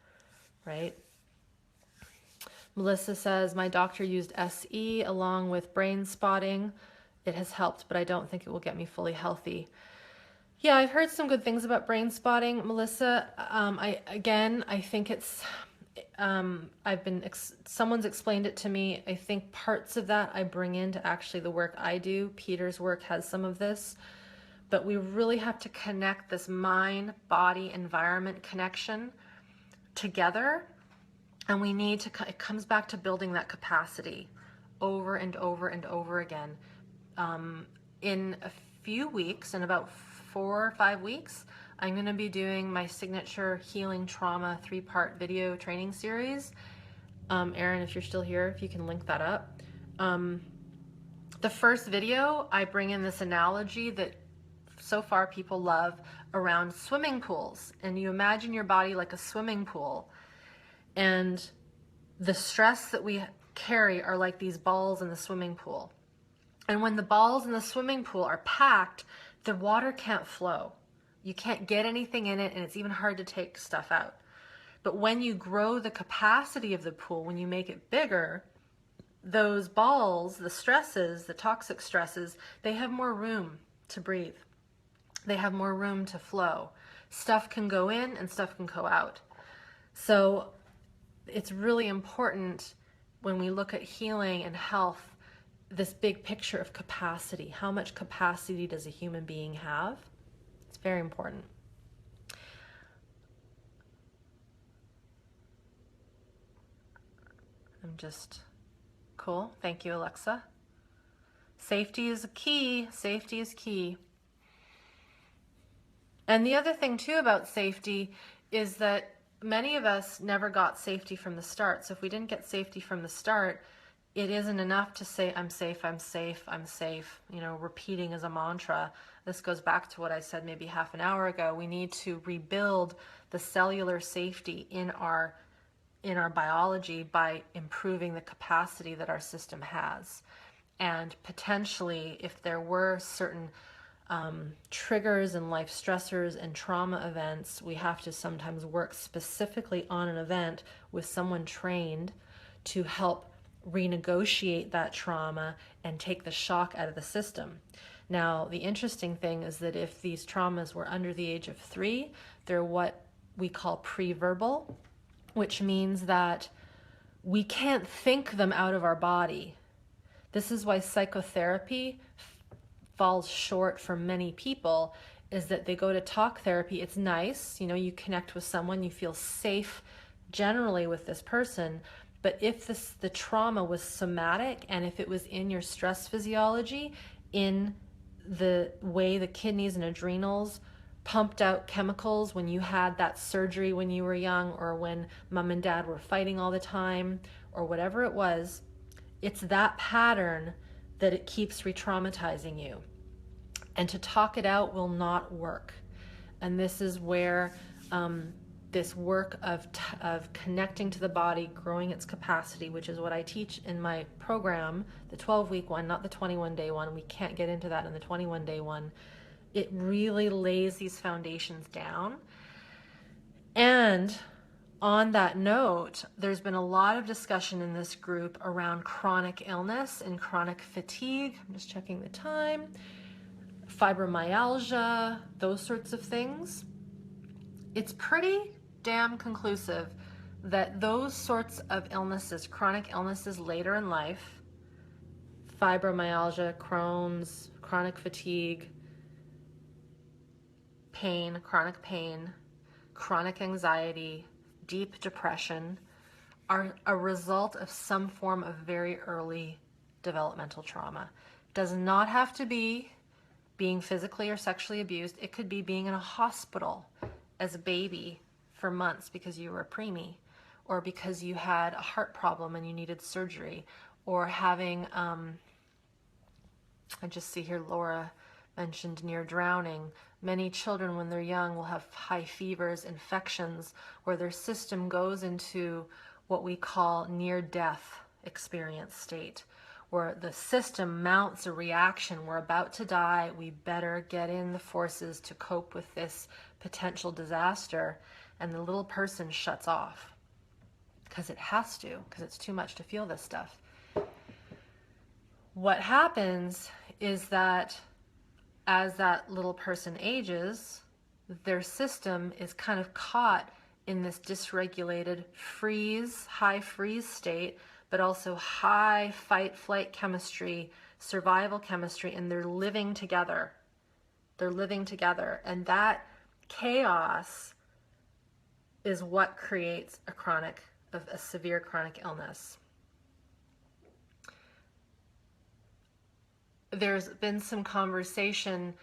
right? Melissa says, my doctor used SE along with brain spotting. It has helped, but I don't think it will get me fully healthy. Yeah, I've heard some good things about brain spotting, Melissa. I think it's, someone's explained it to me. I think parts of that I bring into actually the work I do. Peter's work has some of this, but we really have to connect this mind, body, environment connection together. And we need to, it comes back to building that capacity over and over and over again. In a few weeks, in about 4 or 5 weeks, I'm going to be doing my signature healing trauma 3-part video training series. Erin, if you're still here, if you can link that up. The first video, I bring in this analogy that so far people love around swimming pools. And you imagine your body like a swimming pool. And the stress that we carry are like these balls in the swimming pool. And when the balls in the swimming pool are packed, the water can't flow. You can't get anything in it, and it's even hard to take stuff out. But when you grow the capacity of the pool, when you make it bigger, those balls, the stresses, the toxic stresses, they have more room to breathe. They have more room to flow. Stuff can go in and stuff can go out. So it's really important when we look at healing and health, this big picture of capacity. How much capacity does a human being have? It's very important. Cool. Thank you, Alexa. Safety is key. Safety is key. And the other thing too about safety is that many of us never got safety from the start. So if we didn't get safety from the start, it isn't enough to say, I'm safe, I'm safe, I'm safe, repeating as a mantra. This goes back to what I said maybe half an hour ago. We need to rebuild the cellular safety in our biology by improving the capacity that our system has. And potentially, if there were certain triggers and life stressors and trauma events, we have to sometimes work specifically on an event with someone trained to help renegotiate that trauma and take the shock out of the system. Now, the interesting thing is that if these traumas were under the age of 3, they're what we call pre-verbal, which means that we can't think them out of our body. This is why psychotherapy falls short for many people, is that they go to talk therapy. It's nice, you connect with someone, you feel safe generally with this person. But if the trauma was somatic, and if it was in your stress physiology, in the way the kidneys and adrenals pumped out chemicals when you had that surgery when you were young, or when mom and dad were fighting all the time, or whatever it was, it's that pattern that it keeps re-traumatizing you. And to talk it out will not work. And this is where this work of connecting to the body, growing its capacity, which is what I teach in my program, the 12-week one, not the 21-day one. We can't get into that in the 21-day one. It really lays these foundations down. And on that note, there's been a lot of discussion in this group around chronic illness and chronic fatigue. I'm just checking the time. Fibromyalgia, those sorts of things. It's pretty damn conclusive that those sorts of illnesses, chronic illnesses later in life, fibromyalgia, Crohn's, chronic fatigue, pain, chronic anxiety, deep depression, are a result of some form of very early developmental trauma. Does not have to be being physically or sexually abused. It could be being in a hospital as a baby for months because you were a preemie, or because you had a heart problem and you needed surgery, or having, I just see here Laura mentioned near drowning. Many children when they're young will have high fevers, infections, where their system goes into what we call near-death experience state, where the system mounts a reaction. We're about to die. We better get in the forces to cope with this potential disaster. And the little person shuts off because it has to, because it's too much to feel this stuff. What happens is that as that little person ages, their system is kind of caught in this dysregulated freeze, high freeze state, but also high fight flight chemistry, survival chemistry, and they're living together. They're living together. And that chaos is what creates a severe chronic illness. There's been some conversation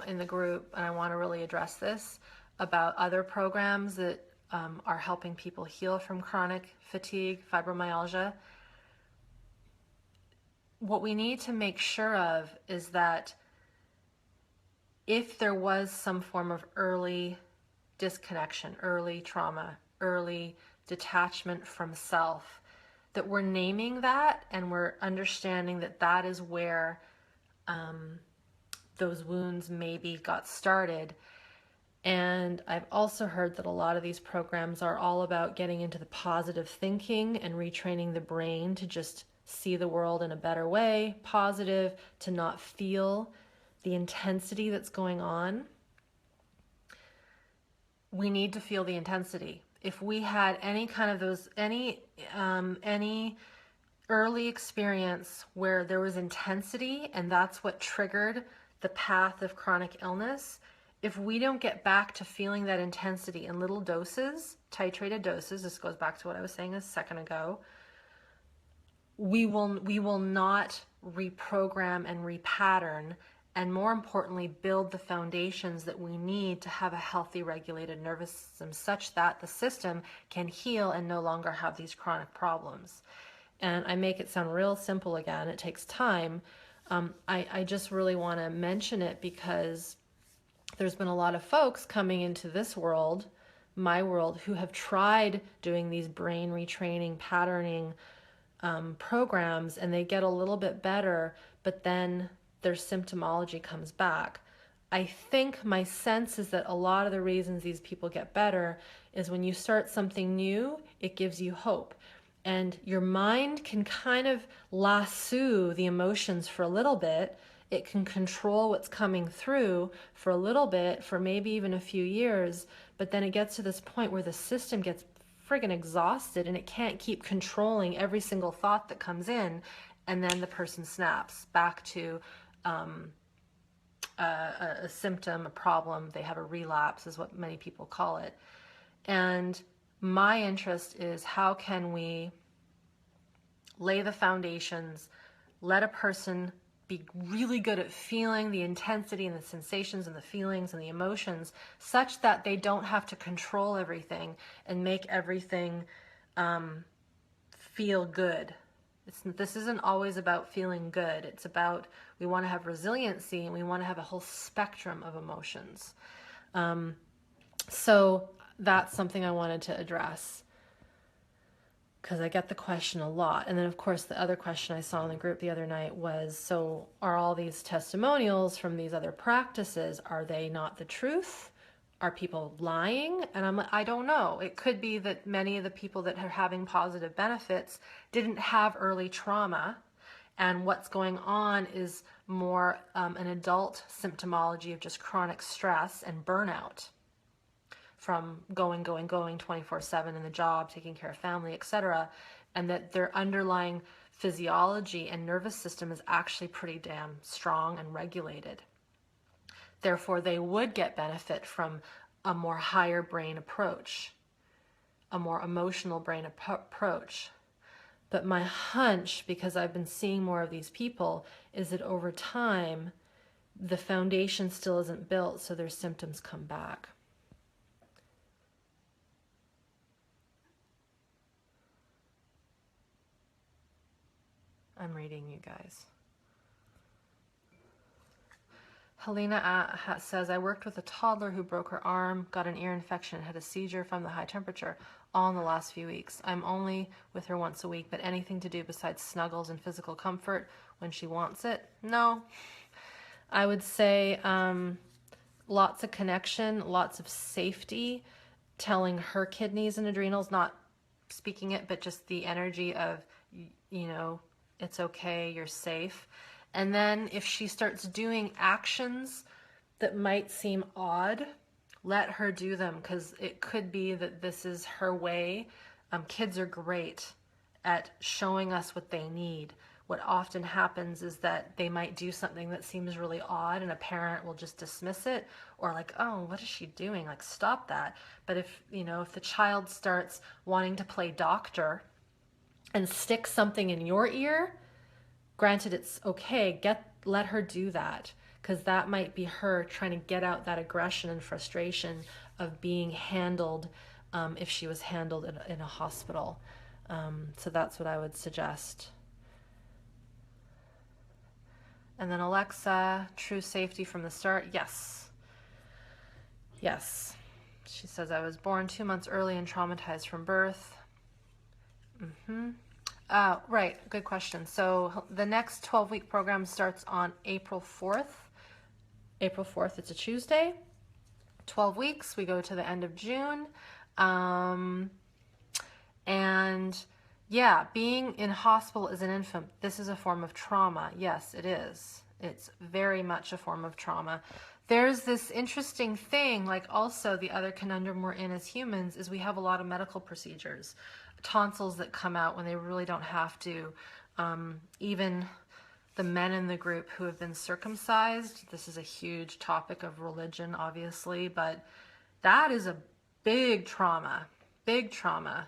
in the group, and I want to really address this, about other programs that are helping people heal from chronic fatigue, fibromyalgia. What we need to make sure of is that if there was some form of early disconnection, early trauma, early detachment from self, that we're naming that and we're understanding that that is where those wounds maybe got started. And I've also heard that a lot of these programs are all about getting into the positive thinking and retraining the brain to just see the world in a better way, positive, to not feel the intensity that's going on. We need to feel the intensity. If we had any kind of those, any early experience where there was intensity and that's what triggered the path of chronic illness, if we don't get back to feeling that intensity in little doses, titrated doses, this goes back to what I was saying a second ago, we will not reprogram and repattern, and more importantly, build the foundations that we need to have a healthy, regulated nervous system such that the system can heal and no longer have these chronic problems. And I make it sound real simple again. It takes time. I just really want to mention it because there's been a lot of folks coming into this world, my world, who have tried doing these brain retraining, patterning programs, and they get a little bit better, but then their symptomology comes back. I think my sense is that a lot of the reasons these people get better is when you start something new, it gives you hope. And your mind can kind of lasso the emotions for a little bit. It can control what's coming through for a little bit, for maybe even a few years, but then it gets to this point where the system gets friggin' exhausted and it can't keep controlling every single thought that comes in, and then the person snaps back to a symptom, a problem. They have a relapse is what many people call it. And my interest is how can we lay the foundations, let a person be really good at feeling the intensity and the sensations and the feelings and the emotions such that they don't have to control everything and make everything feel good. This isn't always about feeling good. It's about, we want to have resiliency and we want to have a whole spectrum of emotions. So that's something I wanted to address because I get the question a lot. And then of course the other question I saw in the group the other night was, so are all these testimonials from these other practices, are they not the truth? Are people lying? And I don't know. It could be that many of the people that are having positive benefits didn't have early trauma, and what's going on is more an adult symptomology of just chronic stress and burnout from going 24/7 in the job, taking care of family, etc., and that their underlying physiology and nervous system is actually pretty damn strong and regulated. Therefore, they would get benefit from a more higher brain approach, a more emotional brain approach. But my hunch, because I've been seeing more of these people, is that over time, the foundation still isn't built, so their symptoms come back. I'm reading you guys. Helena says, I worked with a toddler who broke her arm, got an ear infection, had a seizure from the high temperature, all in the last few weeks. I'm only with her once a week, but anything to do besides snuggles and physical comfort when she wants it? No. I would say lots of connection, lots of safety, telling her kidneys and adrenals, not speaking it, but just the energy of, you know, it's okay, you're safe. And then if she starts doing actions that might seem odd, let her do them, because it could be that this is her way. Kids are great at showing us what they need. What often happens is that they might do something that seems really odd and a parent will just dismiss it, or like, oh, what is she doing? Like, stop that. But if, you know, if the child starts wanting to play doctor and stick something in your ear, granted, it's okay, let her do that, because that might be her trying to get out that aggression and frustration of being handled if she was handled in a hospital. So that's what I would suggest. And then Alexa, true safety from the start. Yes. Yes. She says, I was born 2 months early and traumatized from birth. Right, good question. So the next 12-week program starts on April 4th. April 4th, it's a Tuesday. 12 weeks, we go to the end of June. And yeah, being in hospital as an infant, this is a form of trauma. Yes, it is. It's very much a form of trauma. There's this interesting thing, like also the other conundrum we're in as humans is we have a lot of medical procedures. Tonsils that come out when they really don't have to. Even the men in the group who have been circumcised, this is a huge topic of religion, obviously, but that is a big trauma, big trauma.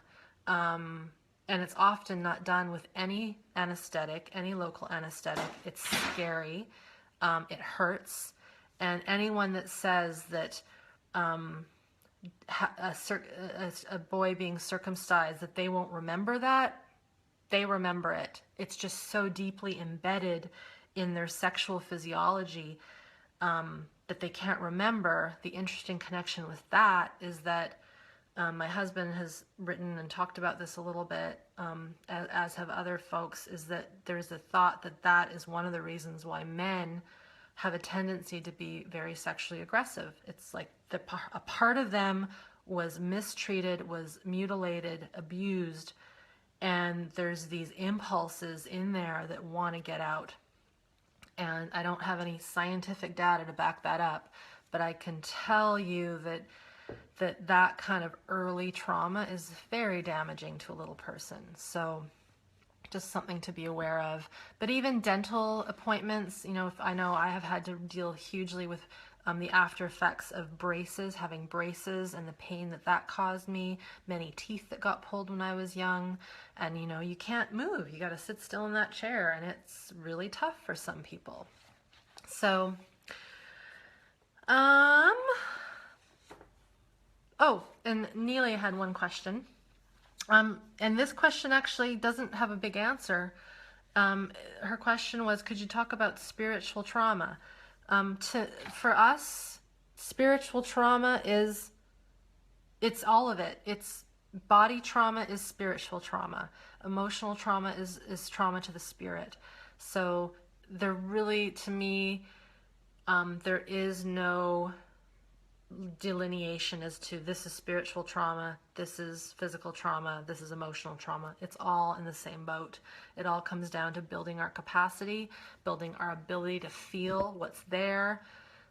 And it's often not done with any anesthetic, any local anesthetic. It's scary. It hurts. And anyone that says that a boy being circumcised, that they won't remember that, they remember it. It's just so deeply embedded in their sexual physiology that they can't remember. The interesting connection with that is that my husband has written and talked about this a little bit, as have other folks, is that there's a thought that that is one of the reasons why men have a tendency to be very sexually aggressive. It's like a part of them was mistreated, was mutilated, abused, and there's these impulses in there that want to get out. And I don't have any scientific data to back that up, but I can tell you that kind of early trauma is very damaging to a little person. So just something to be aware of. But even dental appointments, you know, if I know I have had to deal hugely with the after effects of braces, having braces and the pain that caused me, many teeth that got pulled when I was young, and you know, you can't move, you got to sit still in that chair, and it's really tough for some people. So, oh, and Neely had one question. And this question actually doesn't have a big answer. Her question was, could you talk about spiritual trauma? For us, spiritual trauma it's all of it. It's body trauma is spiritual trauma. Emotional trauma is trauma to the spirit. So there really, to me, there is no delineation as to this is spiritual trauma, this is physical trauma, this is emotional trauma. It's all in the same boat. It all comes down to building our capacity, building our ability to feel what's there,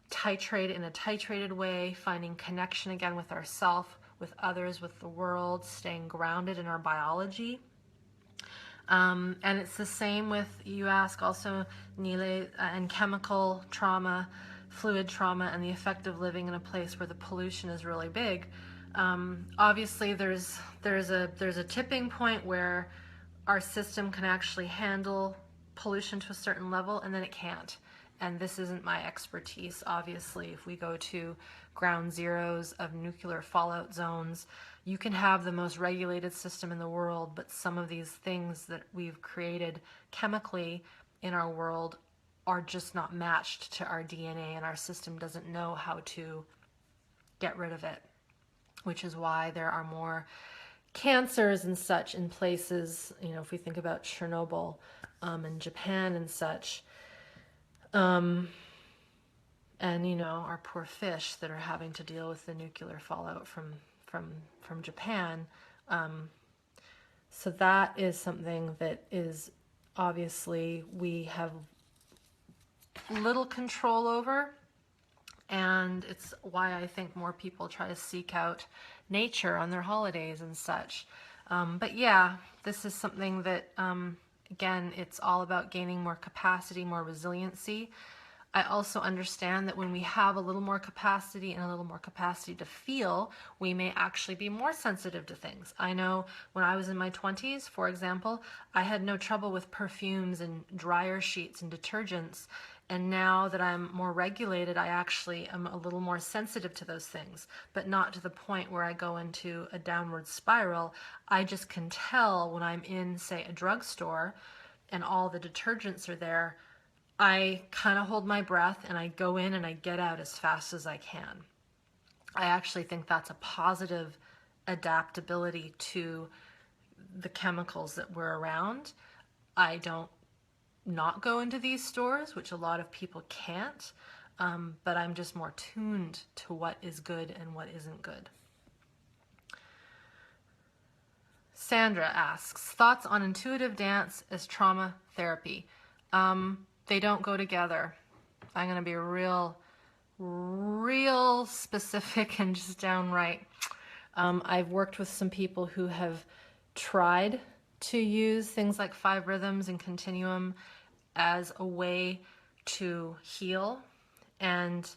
titrate in a titrated way, finding connection again with ourself, with others, with the world, staying grounded in our biology. And it's the same with, you ask also, Nile, and chemical trauma, fluid trauma, and the effect of living in a place where the pollution is really big. Obviously, there's a tipping point where our system can actually handle pollution to a certain level, and then it can't. And this isn't my expertise, obviously. If we go to ground zeros of nuclear fallout zones. You can have the most regulated system in the world, but some of these things that we've created chemically in our world are just not matched to our DNA, and our system doesn't know how to get rid of it, which is why there are more cancers and such in places, you know, if we think about Chernobyl and Japan and such. And, you know, our poor fish that are having to deal with the nuclear fallout from Japan. So that is something that is obviously we have little control over, and it's why I think more people try to seek out nature on their holidays and such. But yeah, this is something that, again, it's all about gaining more capacity, more resiliency. I also understand that when we have a little more capacity and a little more capacity to feel, we may actually be more sensitive to things. I know when I was in my 20s, for example, I had no trouble with perfumes and dryer sheets and detergents. And now that I'm more regulated, I actually am a little more sensitive to those things, but not to the point where I go into a downward spiral. I just can tell when I'm in, say, a drugstore and all the detergents are there, I kind of hold my breath and I go in and I get out as fast as I can. I actually think that's a positive adaptability to the chemicals that we're around. I don't not go into these stores, which a lot of people can't, but I'm just more tuned to what is good and what isn't good. Sandra asks, thoughts on intuitive dance as trauma therapy? They don't go together. I'm going to be real specific and just downright. I've worked with some people who have tried to use things like 5 rhythms and continuum as a way to heal, and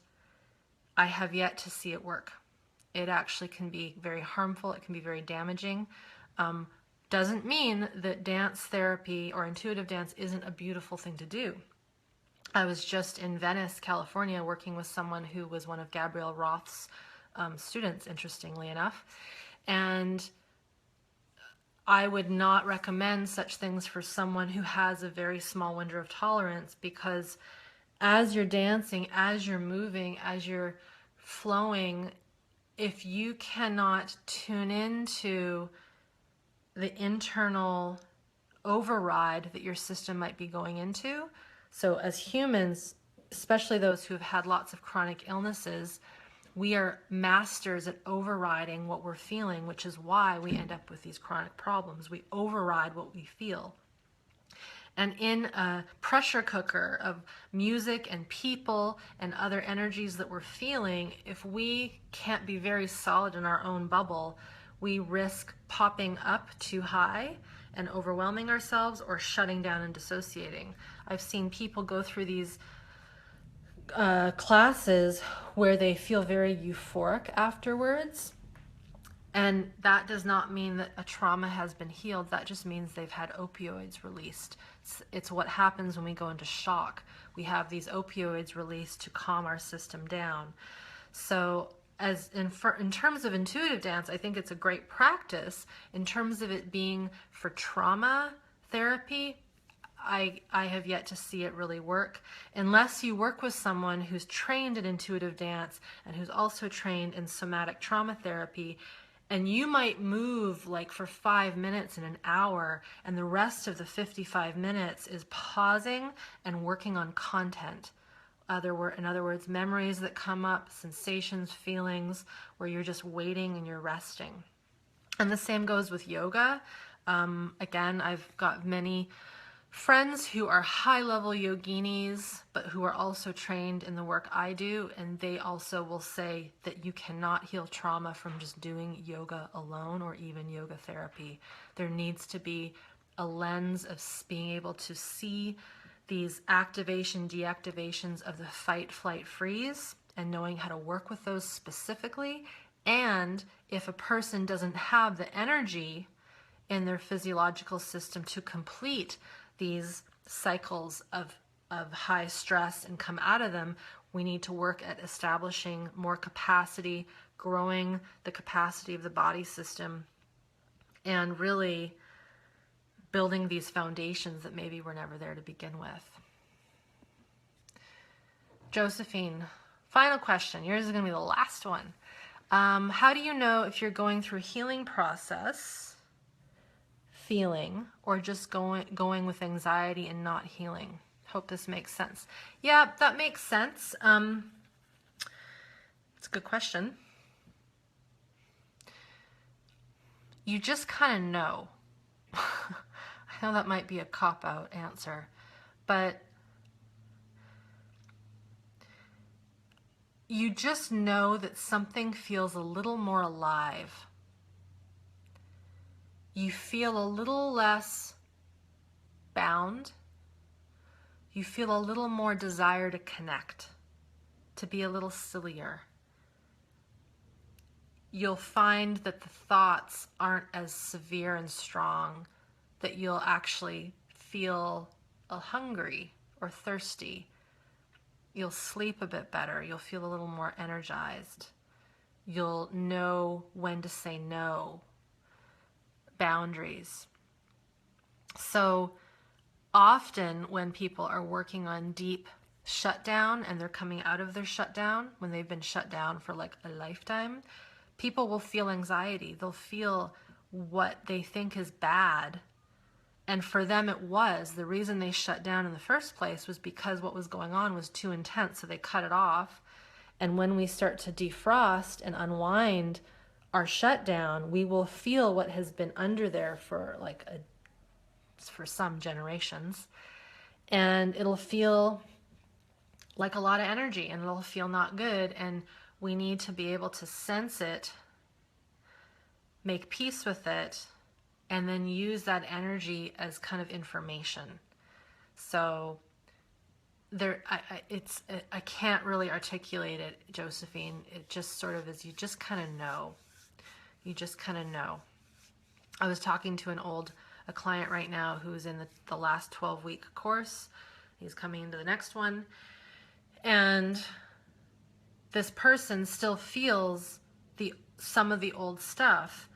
I have yet to see it work. It actually can be very harmful. It can be very damaging. Doesn't mean that dance therapy or intuitive dance isn't a beautiful thing to do. I was just in Venice, California, working with someone who was one of Gabrielle Roth's students, interestingly enough. And I would not recommend such things for someone who has a very small window of tolerance, because as you're dancing, as you're moving, as you're flowing, if you cannot tune into the internal override that your system might be going into. So as humans, especially those who have had lots of chronic illnesses, we are masters at overriding what we're feeling, which is why we end up with these chronic problems. We override what we feel. And in a pressure cooker of music and people and other energies that we're feeling, if we can't be very solid in our own bubble, we risk popping up too high and overwhelming ourselves, or shutting down and dissociating. I've seen people go through these classes where they feel very euphoric afterwards, and that does not mean that a trauma has been healed. That just means they've had opioids released. It's what happens when we go into shock. We have these opioids released to calm our system down. So as in terms of intuitive dance, I think it's a great practice. In terms of it being for trauma therapy, I have yet to see it really work, unless you work with someone who's trained in intuitive dance and who's also trained in somatic trauma therapy. And you might move like for 5 minutes in an hour, and the rest of the 55 minutes is pausing and working on content. In other words, memories that come up, sensations, feelings, where you're just waiting and you're resting. And the same goes with yoga. Again, I've got many friends who are high-level yoginis, but who are also trained in the work I do, and they also will say that you cannot heal trauma from just doing yoga alone or even yoga therapy. There needs to be a lens of being able to see these activation, deactivations of the fight, flight, freeze, and knowing how to work with those specifically. And if a person doesn't have the energy in their physiological system to complete these cycles of high stress and come out of them, We need to work at establishing more capacity, growing the capacity of the body system, and really building these foundations that maybe were never there to begin with. Josephine, final question. Yours is going to be the last one. How do you know if you're going through a healing process, feeling, or just going with anxiety and not healing? Hope this makes sense. Yeah, that makes sense. It's a good question. You just kind of know. I know that might be a cop-out answer, but you just know that something feels a little more alive. You feel a little less bound. You feel a little more desire to connect, to be a little sillier. You'll find that the thoughts aren't as severe and strong, that you'll actually feel hungry or thirsty. You'll sleep a bit better. You'll feel a little more energized. You'll know when to say no. Boundaries. So often when people are working on deep shutdown and they're coming out of their shutdown, when they've been shut down for like a lifetime, people will feel anxiety. They'll feel what they think is bad. And for them it was. The reason they shut down in the first place was because what was going on was too intense, so they cut it off. And when we start to defrost and unwind our shutdown, we will feel what has been under there for for some generations. And it'll feel like a lot of energy, and it'll feel not good. And we need to be able to sense it, make peace with it, and then use that energy as kind of information. So I can't really articulate it, Josephine. It just sort of is, you just kind of know. You just kind of know. I was talking to a client right now who's in the last 12-week course. He's coming into the next one. And this person still feels some of the old stuff,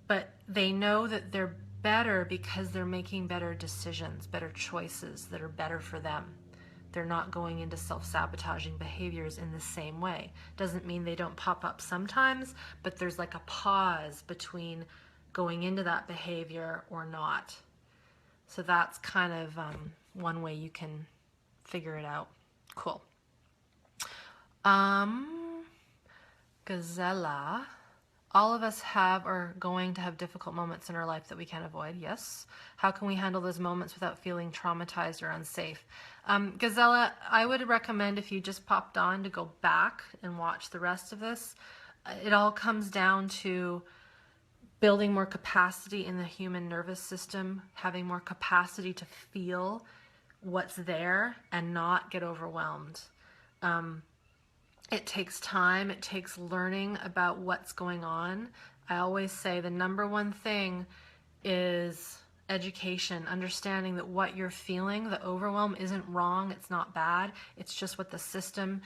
but they know that they're better because they're making better decisions, better choices that are better for them. They're not going into self-sabotaging behaviors in the same way. Doesn't mean they don't pop up sometimes, but there's like a pause between going into that behavior or not. So that's kind of one way you can figure it out. Cool. Gazella, all of us have or are going to have difficult moments in our life that we can't avoid. Yes. How can we handle those moments without feeling traumatized or unsafe? Gazella, I would recommend, if you just popped on, to go back and watch the rest of this. It all comes down to building more capacity in the human nervous system, having more capacity to feel what's there and not get overwhelmed. It takes time. It takes learning about what's going on. I always say the number one thing is education, understanding that what you're feeling, the overwhelm, isn't wrong. It's not bad. It's just what the system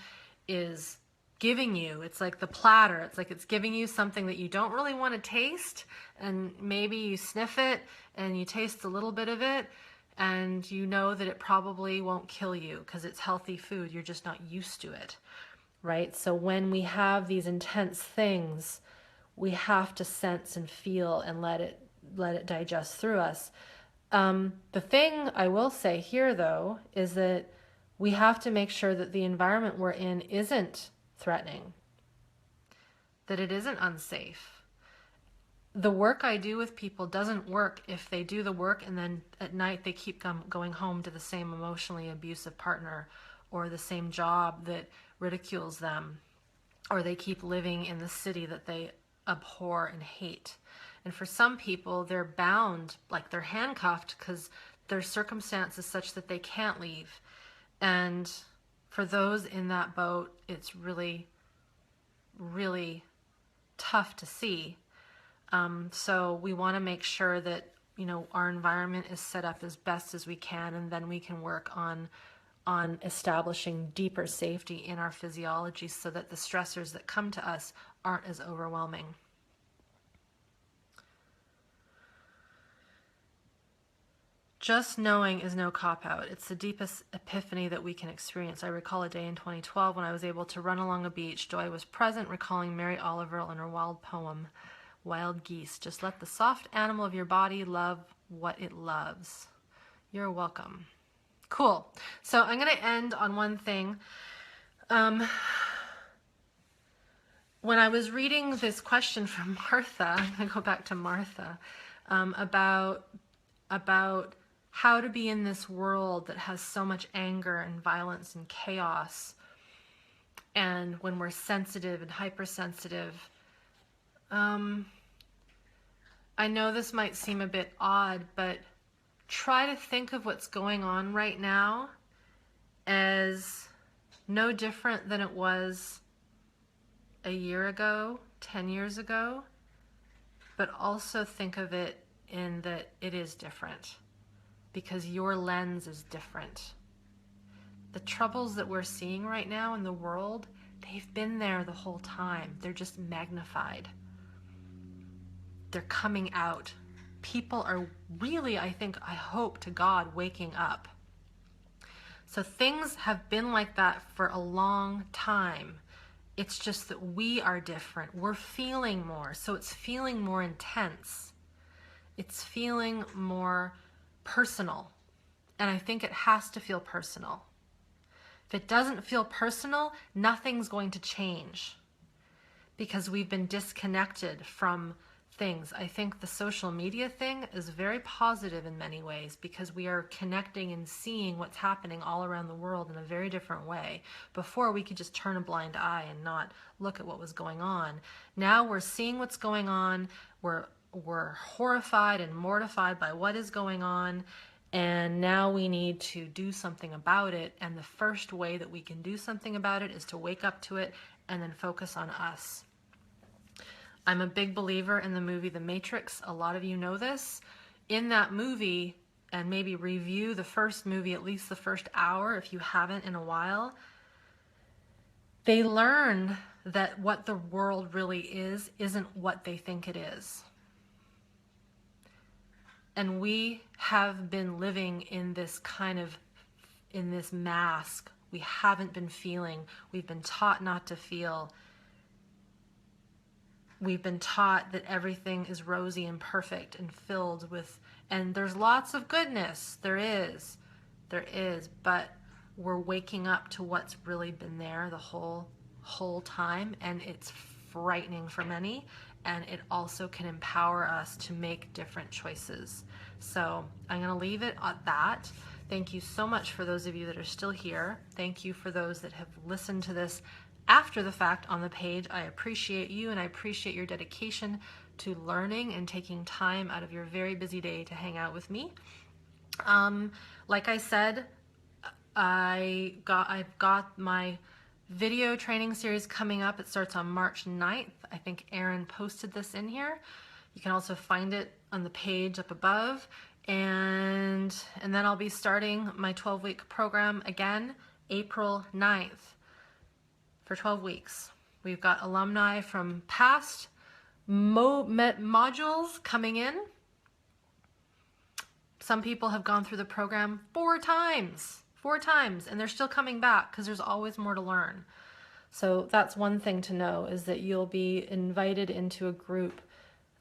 is giving you. It's like the platter. It's like it's giving you something that you don't really want to taste, and maybe you sniff it and you taste a little bit of it, and you know that it probably won't kill you because it's healthy food. You're just not used to it. Right? So when we have these intense things, we have to sense and feel and let it digest through us. The thing I will say here, though, is that we have to make sure that the environment we're in isn't threatening, that it isn't unsafe. The work I do with people doesn't work if they do the work and then at night they keep going home to the same emotionally abusive partner, or the same job that ridicules them, or they keep living in the city that they abhor and hate. And for some people, they're bound, like they're handcuffed, because their circumstance is such that they can't leave. And for those in that boat, it's really, really tough to see. So we want to make sure that, our environment is set up as best as we can, and then we can work on on establishing deeper safety in our physiology so that the stressors that come to us aren't as overwhelming. Just knowing is no cop-out. It's the deepest epiphany that we can experience. I recall a day in 2012 when I was able to run along a beach. Joy was present, recalling Mary Oliver and her wild poem, Wild Geese. Just let the soft animal of your body love what it loves. You're welcome. Cool. So I'm going to end on one thing. When I was reading this question from Martha, I'm going to go back to Martha, about how to be in this world that has so much anger and violence and chaos, and when we're sensitive and hypersensitive. I know this might seem a bit odd, but try to think of what's going on right now as no different than it was a year ago, 10 years ago, but also think of it in that it is different because your lens is different. The troubles that we're seeing right now in the world, they've been there the whole time. They're just magnified. They're coming out. People are really, I hope to God, waking up. So things have been like that for a long time. It's just that we are different. We're feeling more. So it's feeling more intense. It's feeling more personal. And I think it has to feel personal. If it doesn't feel personal, nothing's going to change because we've been disconnected from things. I think the social media thing is very positive in many ways because we are connecting and seeing what's happening all around the world in a very different way. Before, we could just turn a blind eye and not look at what was going on. Now we're seeing what's going on. We're horrified and mortified by what is going on. And now we need to do something about it. And the first way that we can do something about it is to wake up to it and then focus on us. I'm a big believer in the movie The Matrix. A lot of you know this. In that movie, and maybe review the first movie, at least the first hour if you haven't in a while, they learn that what the world really isn't what they think it is. And we have been living in this in this mask. We haven't been feeling. We've been taught not to feel. We've been taught that everything is rosy and perfect and filled with, and there's lots of goodness. There is, but we're waking up to what's really been there the whole time, and it's frightening for many. And it also can empower us to make different choices. So I'm going to leave it at that. Thank you so much for those of you that are still here. Thank you for those that have listened to this after the fact on the page. I appreciate you, and I appreciate your dedication to learning and taking time out of your very busy day to hang out with me. Like I said, I've got my video training series coming up. It starts on March 9th. I think Erin posted this in here. You can also find it on the page up above. And then I'll be starting my 12-week program again, April 9th for 12 weeks. We've got alumni from past modules coming in. Some people have gone through the program 4 times, and they're still coming back because there's always more to learn. So that's one thing to know, is that you'll be invited into a group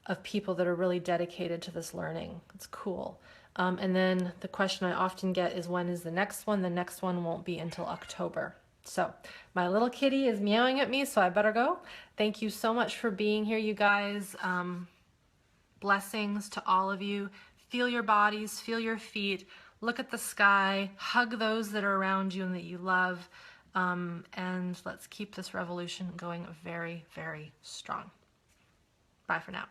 of people that are really dedicated to this learning. It's cool. And then the question I often get is, when is the next one? The next one won't be until October. So my little kitty is meowing at me, so I better go. Thank you so much for being here, you guys. Blessings to all of you. Feel your bodies, feel your feet. Look at the sky, hug those that are around you and that you love, and let's keep this revolution going very, very strong. Bye for now.